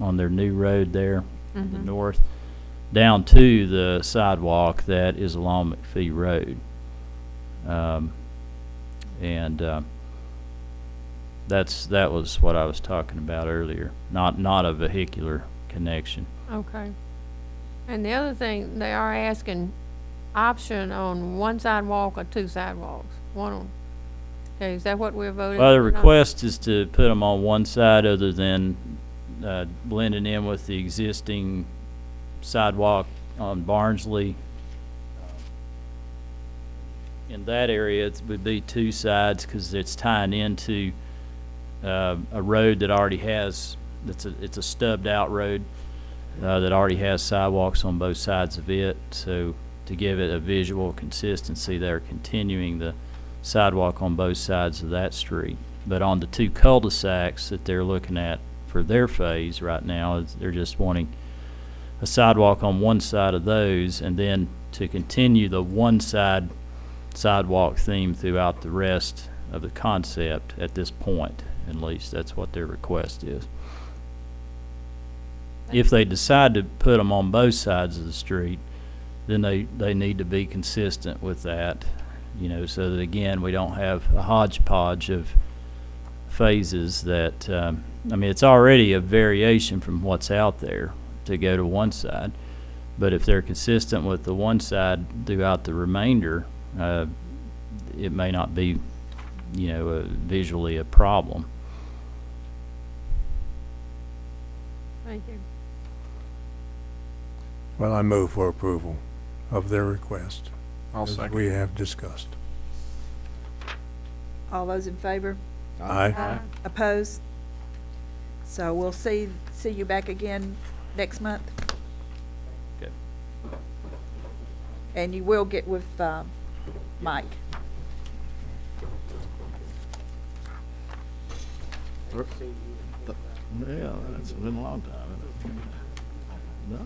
road there in the north down to the sidewalk that is along McPhee Road. And that was what I was talking about earlier, not a vehicular connection. Okay. And the other thing, they are asking option on one sidewalk or two sidewalks. One on, okay, is that what we're voting on? Well, the request is to put them on one side other than blending in with the existing sidewalk on Barnsley. In that area, it would be two sides because it's tying into a road that already has, it's a stubbed out road that already has sidewalks on both sides of it. So to give it a visual consistency, they're continuing the sidewalk on both sides of that street. But on the two cul-de-sacs that they're looking at for their phase right now, they're just wanting a sidewalk on one side of those, and then to continue the one side sidewalk theme throughout the rest of the concept at this point. At least that's what their request is. If they decide to put them on both sides of the street, then they need to be consistent with that, you know, so that again we don't have a hodgepodge of phases that I mean, it's already a variation from what's out there to go to one side, but if they're consistent with the one side throughout the remainder, it may not be, you know, visually a problem. Thank you. Well, I move for approval of their request, I'll as second. we have discussed. All those in favor? Aye. Opposed? So we'll see you back again next month, Okay. and you will get with Mike. Yeah, it's been a long time. Isn't it? No.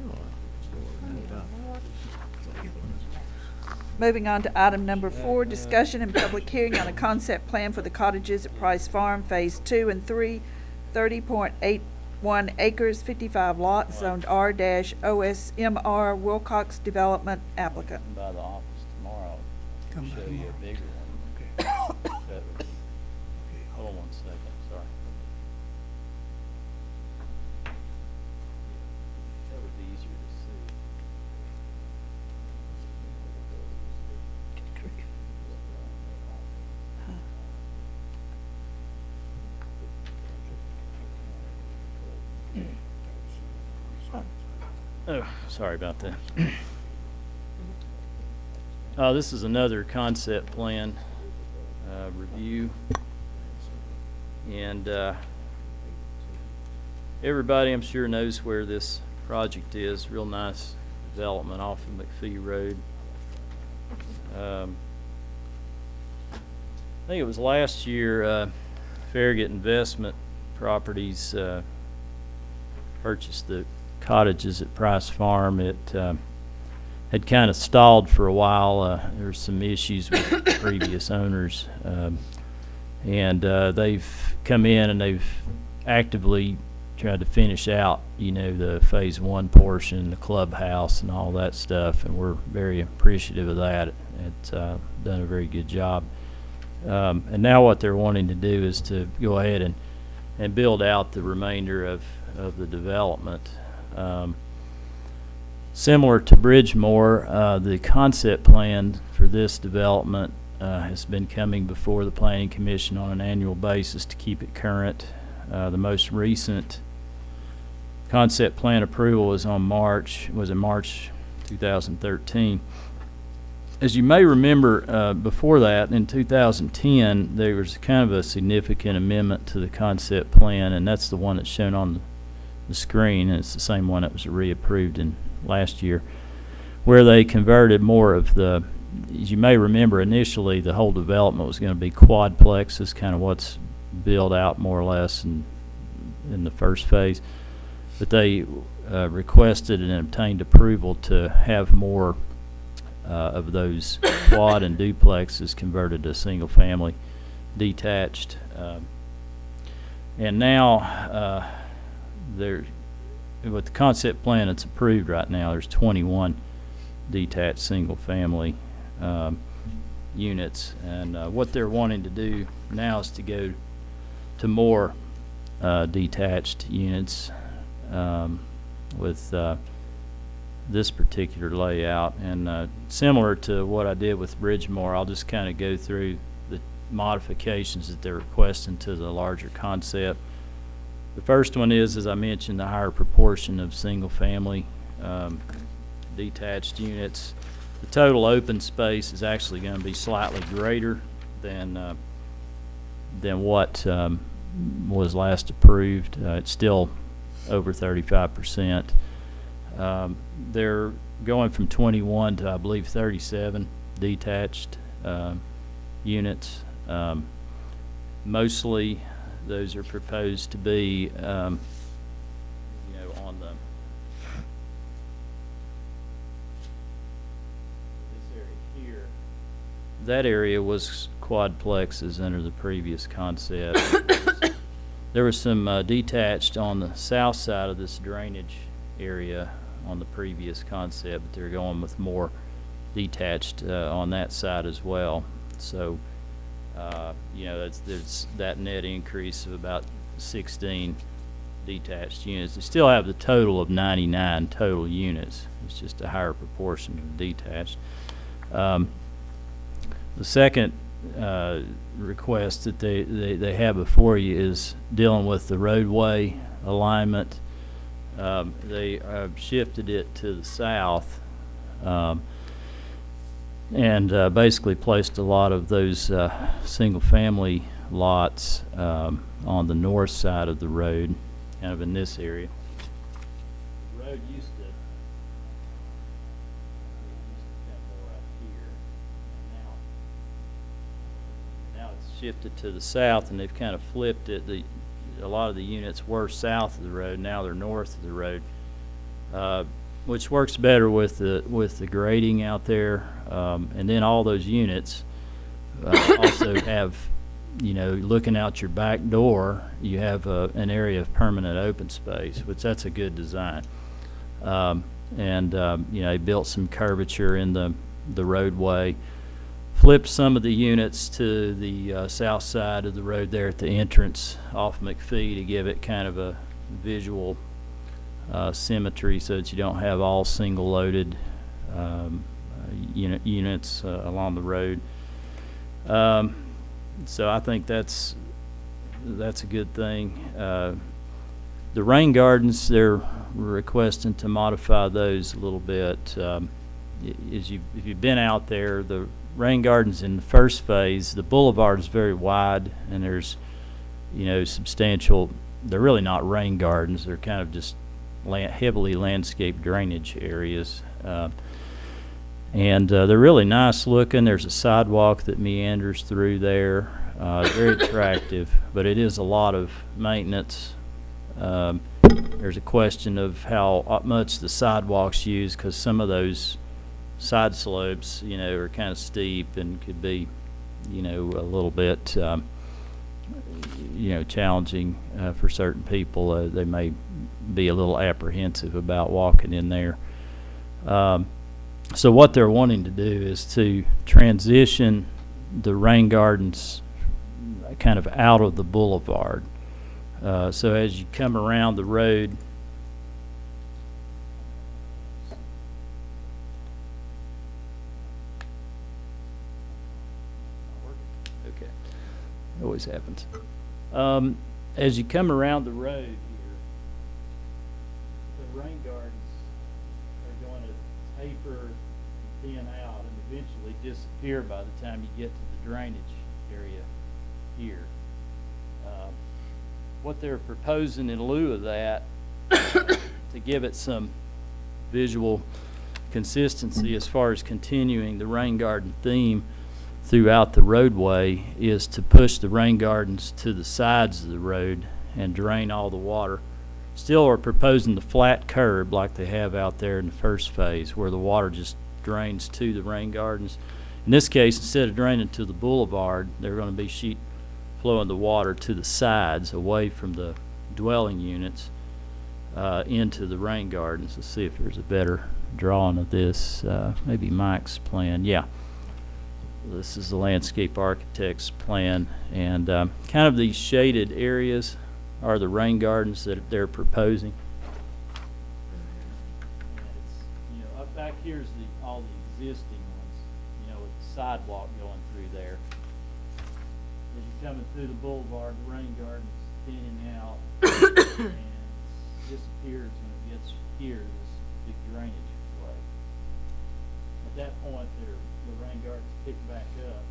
Moving on to item number 4, discussion and public hearing on a concept plan for the cottages at Price Farm, Phase 2 and 3, 30.81 acres, 55 lots, zoned R-OSMR, Wilcox Development applicant. By the office tomorrow, Come show back you tomorrow. a bigger Okay. one. Hold on 1 second, sorry. That would be easier to see. Oh, sorry about that. This is another concept plan review. And everybody, I'm sure, knows where this project is. Real nice development off of McPhee Road. I think it was last year, Farragut Investment Properties purchased the cottages at Price Farm. It had kind of stalled for a while. There were some issues with the previous owners, and they've come in and they've actively tried to finish out, you know, the Phase 1 portion, the clubhouse and all that stuff, and we're very appreciative of that. It's done a very good job. And now what they're wanting to do is to go ahead and build out the remainder of the development. Similar to Bridgemore, the concept plan for this development has been coming before the Planning Commission on an annual basis to keep it current. The most recent concept plan approval was in March 2013. As you may remember, before that, in 2010, there was kind of a significant amendment to the concept plan, and that's the one that's shown on the screen, and it's the same one that was reapproved in last year, where they converted more of the, as you may remember, initially the whole development was going to be quadplexes, kind of what's built out more or less in the first phase. But they requested and obtained approval to have more of those quad and duplexes converted to single family detached. And now with the concept plan that's approved right now, there's 21 detached single family units. And what they're wanting to do now is to go to more detached units with this particular layout. And similar to what I did with Bridgemore, I'll just kind of go through the modifications that they're requesting to the larger concept. The first one is, as I mentioned, the higher proportion of single-family detached units. The total open space is actually going to be slightly greater than what was last approved. It's still over 35%. They're going from 21 to, I believe, 37 detached units. Mostly, those are proposed to be, on the this area here. That area was quadplexes under the previous concept. There was some detached on the south side of this drainage area on the previous concept, but they're going with more detached on that side as well. So, there's that net increase of about 16 detached units. They still have the total of 99 total units. It's just a higher proportion of detached. The second request that they have before you is dealing with the roadway alignment. They have shifted it to the south and basically placed a lot of those single-family lots on the north side of the road, kind of in this area. The road used to come more up here, and now it's shifted to the south, and they've kind of flipped it. A lot of the units were south of the road, now they're north of the road, which works better with the grading out there. And then all those units also have, looking out your back door, you have an area of permanent open space, which that's a good design. They built some curvature in the roadway, flipped some of the units to the south side of the road there at the entrance off McPhee to give it kind of a visual symmetry, so that you don't have all single loaded units along the road. So I think that's a good thing. The rain gardens, they're requesting to modify those a little bit. If you've been out there, the rain gardens in the first phase, the boulevard is very wide, and there's substantial. They're really not rain gardens. They're kind of just heavily landscaped drainage areas. And they're really nice looking. There's a sidewalk that meanders through there. Very attractive, but it is a lot of maintenance. There's a question of how much the sidewalks use, because some of those side slopes, are kind of steep and could be, a little bit, challenging for certain people. They may be a little apprehensive about walking in there. So what they're wanting to do is to transition the rain gardens kind of out of the boulevard. So as you come around the road, okay, always happens. As you come around the road here, the rain gardens are going to taper and thin out and eventually disappear by the time you get to the drainage area here. What they're proposing in lieu of that, to give it some visual consistency as far as continuing the rain garden theme throughout the roadway, is to push the rain gardens to the sides of the road and drain all the water. Still are proposing the flat curb like they have out there in the first phase, where the water just drains to the rain gardens. In this case, instead of draining to the boulevard, they're going to be flowing the water to the sides, away from the dwelling units, into the rain gardens. Let's see if there's a better drawing of this. Maybe Mike's plan. Yeah. this is the landscape architect's plan, and kind of these shaded areas are the rain gardens that they're proposing. And it's, you know, up back here's all the existing ones, you know, with the sidewalk going through there. As you're coming through the boulevard, the rain garden's thinning out and disappears when it gets here, this big drainage way. At that point, the rain gardens pick back up,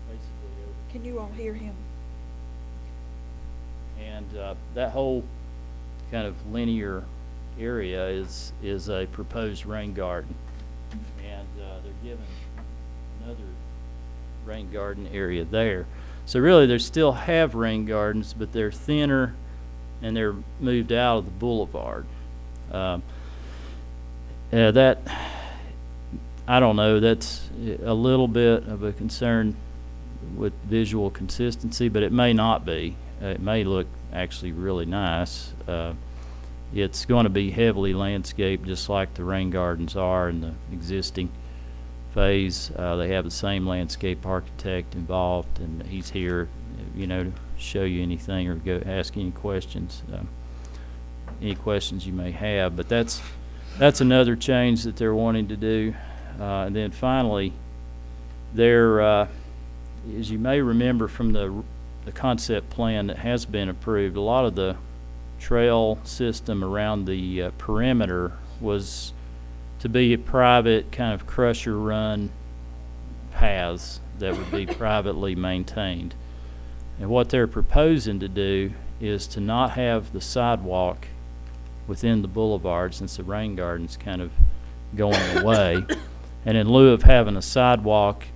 basically over. Can you all hear him? And that whole kind of linear area is a proposed rain garden. And they're given another rain garden area there. So really, they still have rain gardens, but they're thinner and they're moved out of the boulevard. That, I don't know, that's a little bit of a concern with visual consistency, but it may not be. It may look actually really nice. It's going to be heavily landscaped, just like the rain gardens are in the existing phase. They have the same landscape architect involved, and he's here, you know, to show you anything or go ask any questions you may have. But that's another change that they're wanting to do. And then finally, they're, as you may remember from the concept plan that has been approved, a lot of the trail system around the perimeter was to be a private kind of crusher run paths that would be privately maintained. And what they're proposing to do is to not have the sidewalk within the boulevard, since the rain garden's kind of going away. And in lieu of having a sidewalk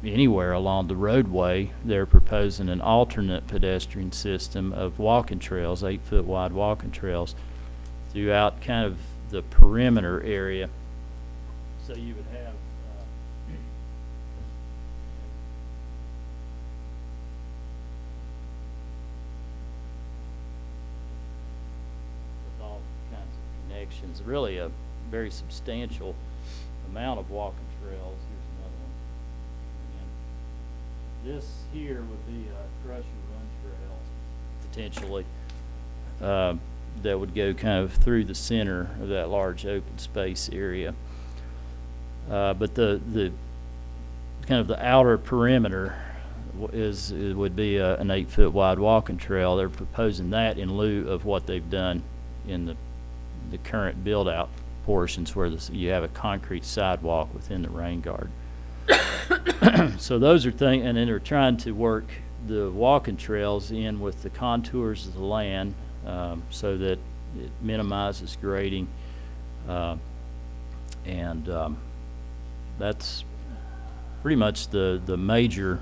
anywhere along the roadway, they're proposing an alternate pedestrian system of walking trails, 8-foot wide walking trails, throughout kind of the perimeter area. So you would have with all kinds of connections, really a very substantial amount of walking trails. Here's another one. And this here would be a crusher run trail, potentially, that would go kind of through the center of that large open space area. But the kind of the outer perimeter would be an 8-foot wide walking trail. They're proposing that in lieu of what they've done in the current build out portions where you have a concrete sidewalk within the rain garden. So those are things, and then they're trying to work the walking trails in with the contours of the land, so that it minimizes grading, and that's pretty much the major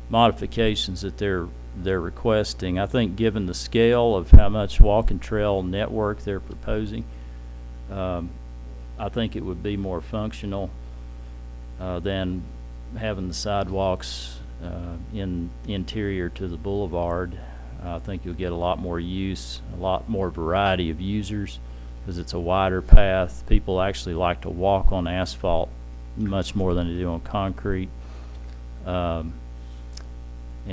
modifications that they're requesting. I think given the scale of how much walking trail network they're proposing, I think it would be more functional than having the sidewalks interior to the boulevard. I think you'll get a lot more use, a lot more variety of users, because it's a wider path. People actually like to walk on asphalt much more than they do on concrete, and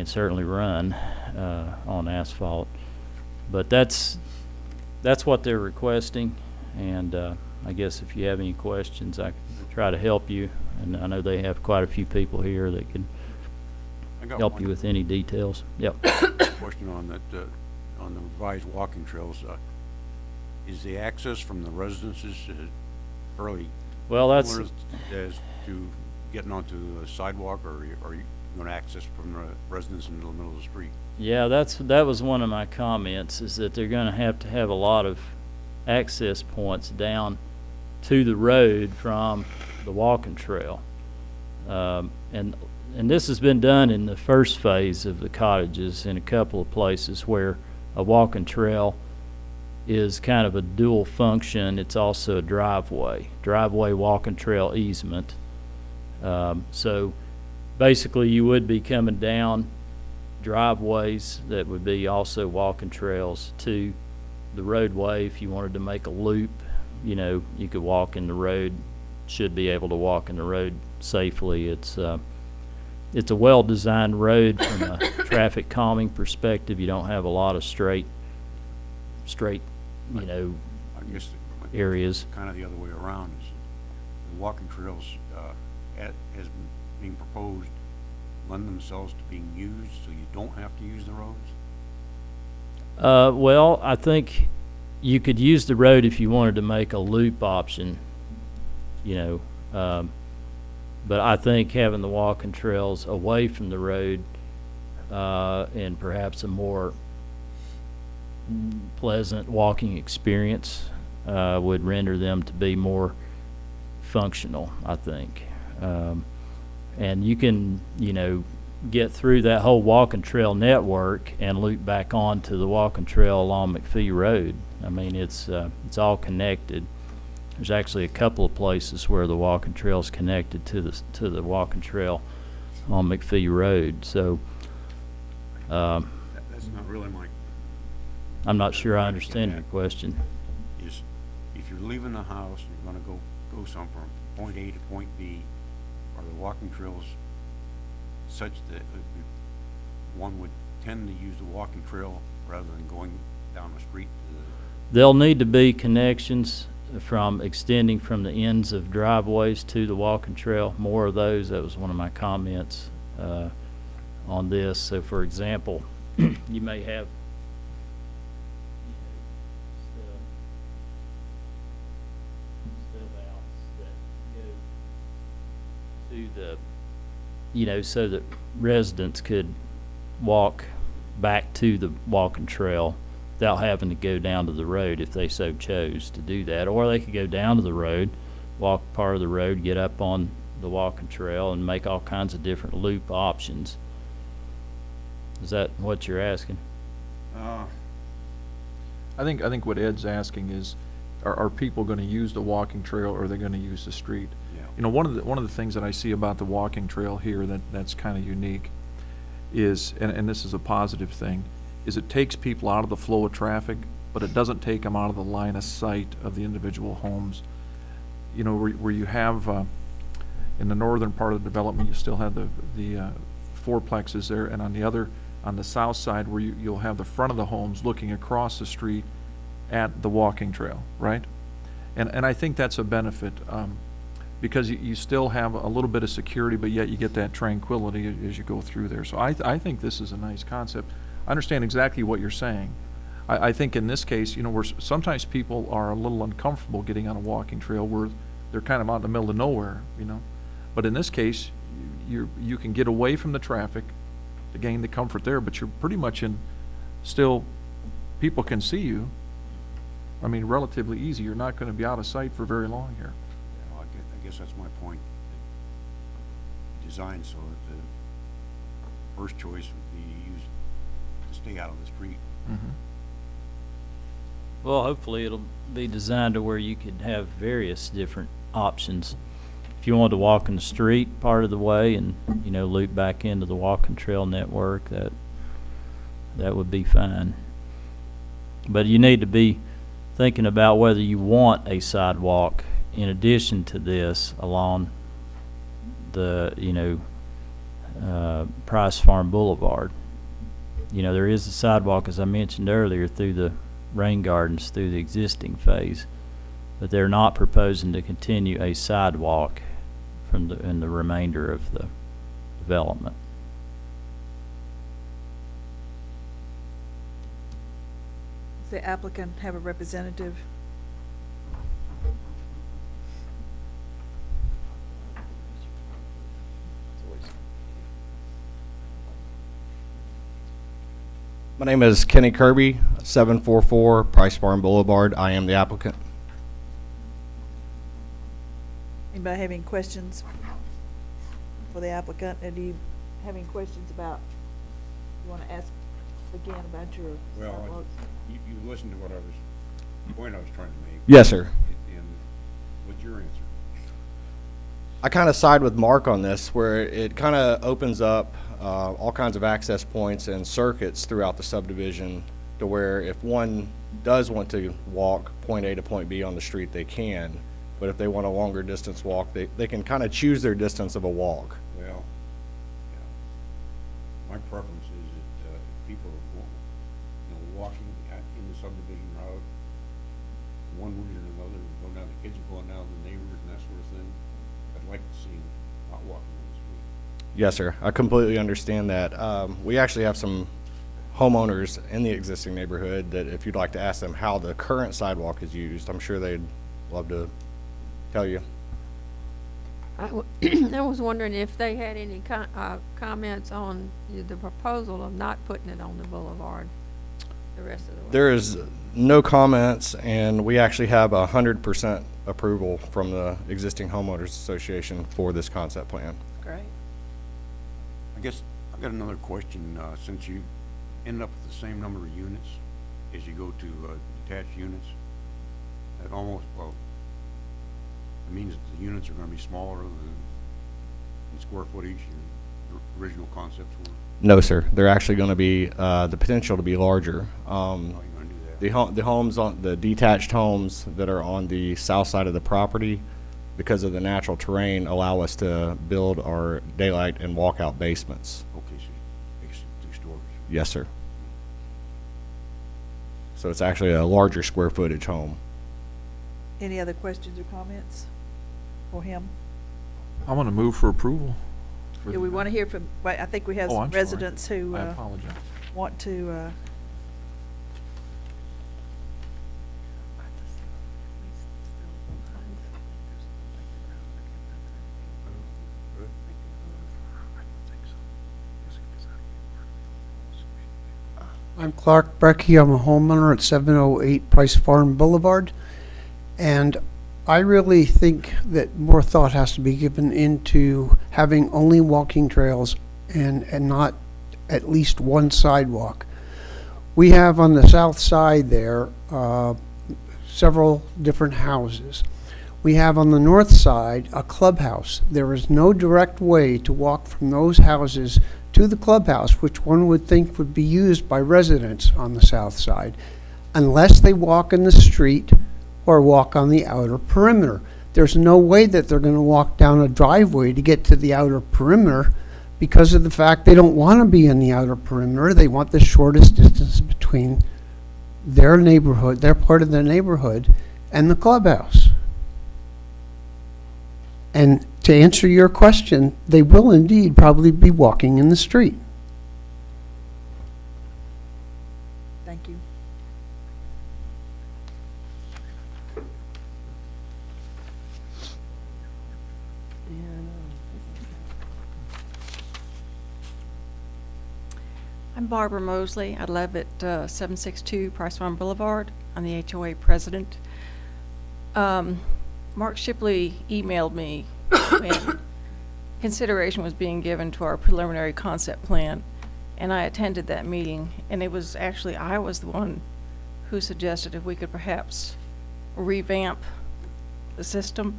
certainly run on asphalt. But that's what they're requesting, and I guess if you have any questions, I can try to help you. And I know they have quite a few people here that can help you with any details. Yep. Question on that, on the revised walking trails. Is the access from the residences fairly well? That's similar as to getting onto a sidewalk, or are you going to access from the residence into the middle of the street? Yeah, that was one of my comments, is that they're going to have a lot of access points down to the road from the walking trail, and this has been done in the first phase of the cottages in a couple of places where a walking trail is kind of a dual function. It's also a driveway walking trail easement. So basically you would be coming down driveways that would be also walking trails to the roadway. If you wanted to make a loop, you know, you could walk in the road, should be able to walk in the road safely. It's it's a well-designed road from a traffic calming perspective. You don't have a lot of straight, you know, I guess areas. kind of the other way around is the walking trails, as being proposed, lend themselves to being used, so you don't have to use the roads? Well, I think you could use the road if you wanted to make a loop option, you know, but I think having the walking trails away from the road, and perhaps a more pleasant walking experience, would render them to be more functional, I think. And you can, you know, get through that whole walking trail network and loop back onto the walking trail along McPhee Road. I mean, it's all connected. There's actually a couple of places where the walking trail is connected to the walking trail on McPhee Road. So That's not really my, I'm not sure I Right, understand yeah. your question. is if you're leaving the house and you're gonna go some from point A to point B, are the walking trails such that one would tend to use the walking trail rather than going down the street to the... There'll need to be connections from extending from the ends of driveways to the walking trail. More of those. That was one of my comments on this. So, for example, you may have to the, you know, so that residents could walk back to the walking trail without having to go down to the road if they so chose to do that. Or they could go down to the road, walk part of the road, get up on the walking trail, and make all kinds of different loop options. Is that what you're asking? I think what Ed's asking is, are people gonna use the walking trail, or are they gonna use the street? Yeah. You know, one of the things that I see about the walking trail here that's kind of unique is, and this is a positive thing, is it takes people out of the flow of traffic, but it doesn't take them out of the line of sight of the individual homes. You know, where you have, in the northern part of the development, you still have the fourplexes there, and on the south side, where you'll have the front of the homes looking across the street at the walking trail, right? And I think that's a benefit, because you still have a little bit of security, but yet you get that tranquility as you go through there. So I think this is a nice concept. I understand exactly what you're saying. I think in this case, you know, where sometimes people are a little uncomfortable getting on a walking trail where they're kind of out in the middle of nowhere, you know. But in this case, you can get away from the traffic to gain the comfort there, but you're pretty much still, people can see you. I mean, relatively easy. You're not going to be out of sight for very long here. I guess that's my point. Designed so that the first choice would be used to stay out of the street. Mm-hmm. Well, hopefully it'll be designed to where you could have various different options. If you wanted to walk in the street part of the way and, you know, loop back into the walking trail network, that would be fine. But you need to be thinking about whether you want a sidewalk in addition to this along the, you know, Price Farm Boulevard. You know, there is a sidewalk, as I mentioned earlier, through the rain gardens, through the existing phase, but they're not proposing to continue a sidewalk in the remainder of the development. Does the applicant have a representative? My name is Kenny Kirby, 744 Price Farm Boulevard. I am the applicant. Anybody have any questions for the applicant? And do you have any questions about, you want to ask again about your sidewalks? You listened to what point I was trying to make. Yes, sir. And what's your answer? I kind of side with Mark on this, where it kind of opens up all kinds of access points and circuits throughout the subdivision, to where if one does want to walk point A to point B on the street, they can. But if they want a longer distance walk, they can kind of choose their distance of a walk. Well, My preference is that if people are, walking in the subdivision route, one reason or another, go down, the kids are going down, the neighbors and that sort of thing, I'd like to see them not walking on the street. Yes, sir. I completely understand that. We actually have some homeowners in the existing neighborhood that if you'd like to ask them how the current sidewalk is used, I'm sure they'd love to tell you. I was wondering if they had any comments on the proposal of not putting it on the boulevard the rest of the way. There is no comments, and we actually have 100% approval from the existing homeowners association for this concept plan. Great. I guess I've got another question. Since you end up with the same number of units as you go to detached units, that almost, well, it means that the units are going to be smaller than in square footage your original concepts were? No, sir. They're actually going to be the potential to be larger. How are you going to do that? The homes on the detached homes that are on the south side of the property, because of the natural terrain, allow us to build our daylight and walkout basements. Okay, so you make two stories. Yes, sir. So it's actually a larger square footage home. Any other questions or comments for him? I want to move for approval. for Do we the- want to hear from, wait, I think we have Oh, some I'm sorry. residents who I apologize. want to, I'm Clark Brecky. I'm a homeowner at 708 Price Farm Boulevard. And I really think that more thought has to be given into having only walking trails and not at least one sidewalk. We have on the south side there several different houses. We have on the north side a clubhouse. There is no direct way to walk from those houses to the clubhouse, which one would think would be used by residents on the south side, unless they walk in the street or walk on the outer perimeter. There's no way that they're going to walk down a driveway to get to the outer perimeter because of the fact they don't want to be in the outer perimeter. They want the shortest distance between their neighborhood, their part of the neighborhood, and the clubhouse. And to answer your question, they will indeed probably be walking in the street. thank you. I'm Barbara Mosley. I live at 762 Price Farm Boulevard. I'm the HOA president. Mark Shipley emailed me when consideration was being given to our preliminary concept plan, and I attended that meeting, and it was actually, I was the one who suggested if we could perhaps revamp the system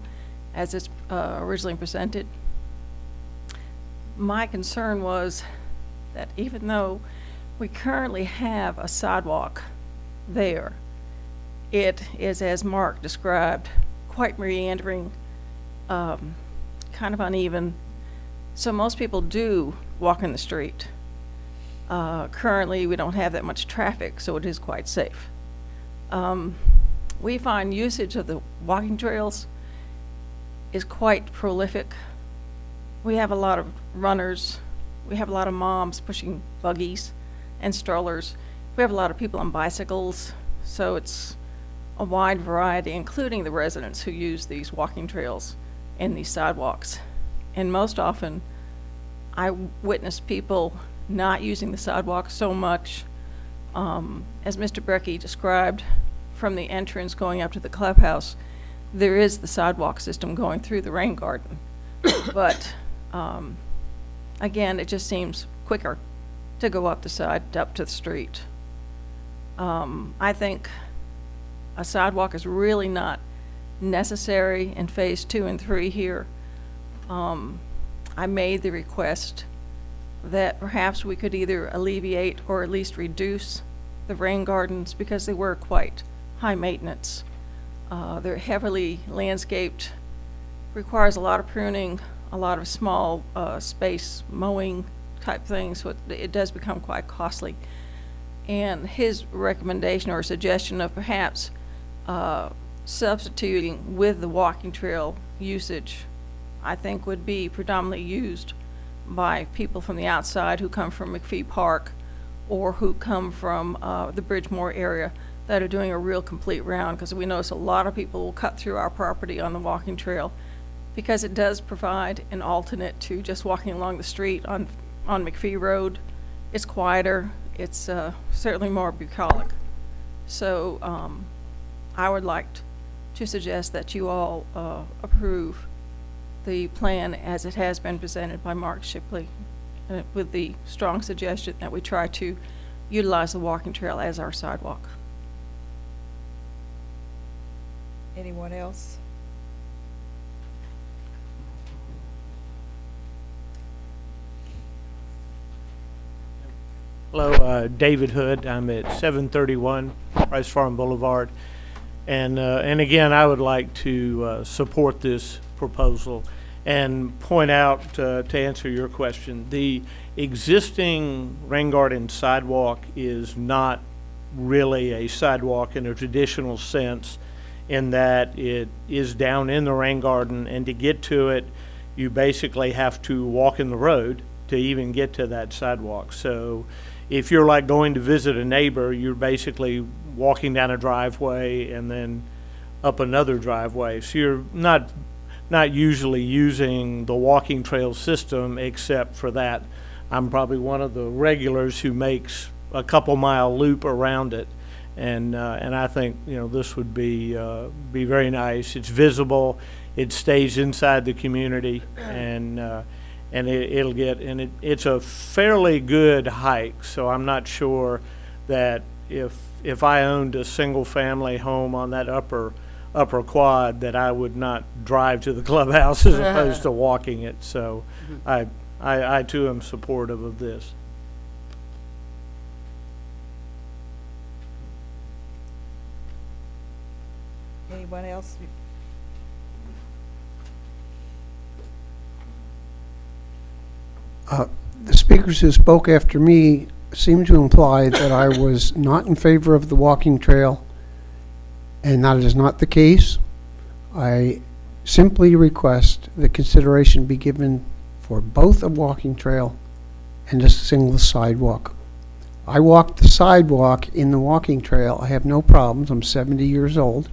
as it's originally presented. My concern was that even though we currently have a sidewalk there, it is, as Mark described, quite meandering, kind of uneven. So most people do walk in the street. Currently, we don't have that much traffic, so it is quite safe. We find usage of the walking trails is quite prolific. We have a lot of runners. We have a lot of moms pushing buggies and strollers. We have a lot of people on bicycles, so it's a wide variety, including the residents who use these walking trails and these sidewalks. And most often, I witness people not using the sidewalk so much, as Mr. Brecky described, from the entrance going up to the clubhouse, there is the sidewalk system going through the rain garden. But again, it just seems quicker to go up the side, up to the street. I think a sidewalk is really not necessary in phase 2 and 3 here. I made the request that perhaps we could either alleviate or at least reduce the rain gardens because they were quite high maintenance. They're heavily landscaped, requires a lot of pruning, a lot of small space mowing, type things, so it does become quite costly. And his recommendation or suggestion of perhaps substituting with the walking trail usage, I think would be predominantly used by people from the outside who come from McPhee Park or who come from the Bridgemore area that are doing a real complete round, because we notice a lot of people will cut through our property on the walking trail because it does provide an alternate to just walking along the street on McPhee Road. It's quieter. It's certainly more bucolic. So I would like to suggest that you all approve the plan as it has been presented by Mark Shipley, with the strong suggestion that we try to utilize the walking trail as our sidewalk. Anyone else? Hello, David Hood. I'm at 731 Rice Farm Boulevard. And again, I would like to support this proposal and point out, to answer your question, the existing rain garden sidewalk is not really a sidewalk in a traditional sense, in that it is down in the rain garden, and to get to it, you basically have to walk in the road to even get to that sidewalk. So if you're like going to visit a neighbor, you're basically walking down a driveway and then up another driveway. So you're not usually using the walking trail system except for that. I'm probably one of the regulars who makes a couple mile loop around it. And I think, you know, this would be very nice. It's visible. It stays inside the community, and it'll get, and it's a fairly good hike. So I'm not sure that if I owned a single family home on that upper quad, that I would not drive to the clubhouse as opposed to walking it. So I too am supportive of this. Anyone else? The speakers who spoke after me seemed to imply that I was not in favor of the walking trail, and that is not the case. I simply request that consideration be given for both a walking trail and a single sidewalk. I walk the sidewalk in the walking trail. I have no problems. I'm 70 years old.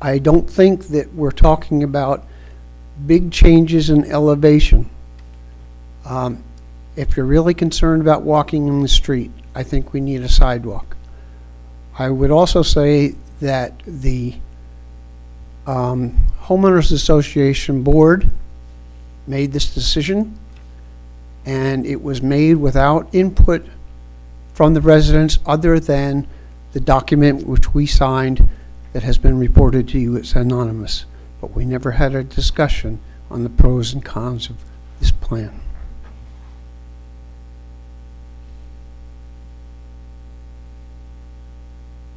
I don't think that we're talking about big changes in elevation. If you're really concerned about walking in the street, I think we need a sidewalk. I would also say that the Homeowners Association board made this decision, and it was made without input from the residents other than the document which we signed that has been reported to you as anonymous. But we never had a discussion on the pros and cons of this plan.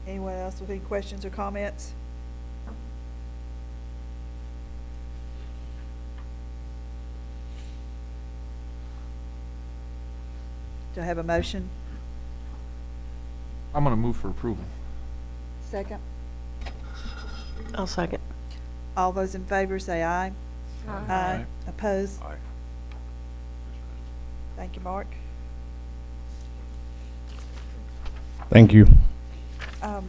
Anyone else with any questions or comments? Do I have a motion? I'm going to move for approval. Second. I'll second. All those in favor say aye. Aye. Aye. Opposed? Aye. Thank you, Mark. Thank you. Do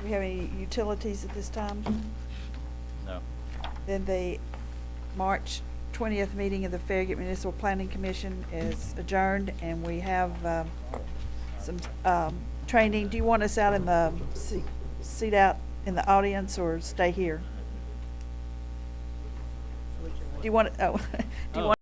we have any utilities at this time? No. Then the March 20th meeting of the Farragut Municipal Planning Commission is adjourned, and we have some training. Do you want us out in the seat out in the audience, or stay here? Do you want? Oh, do you want?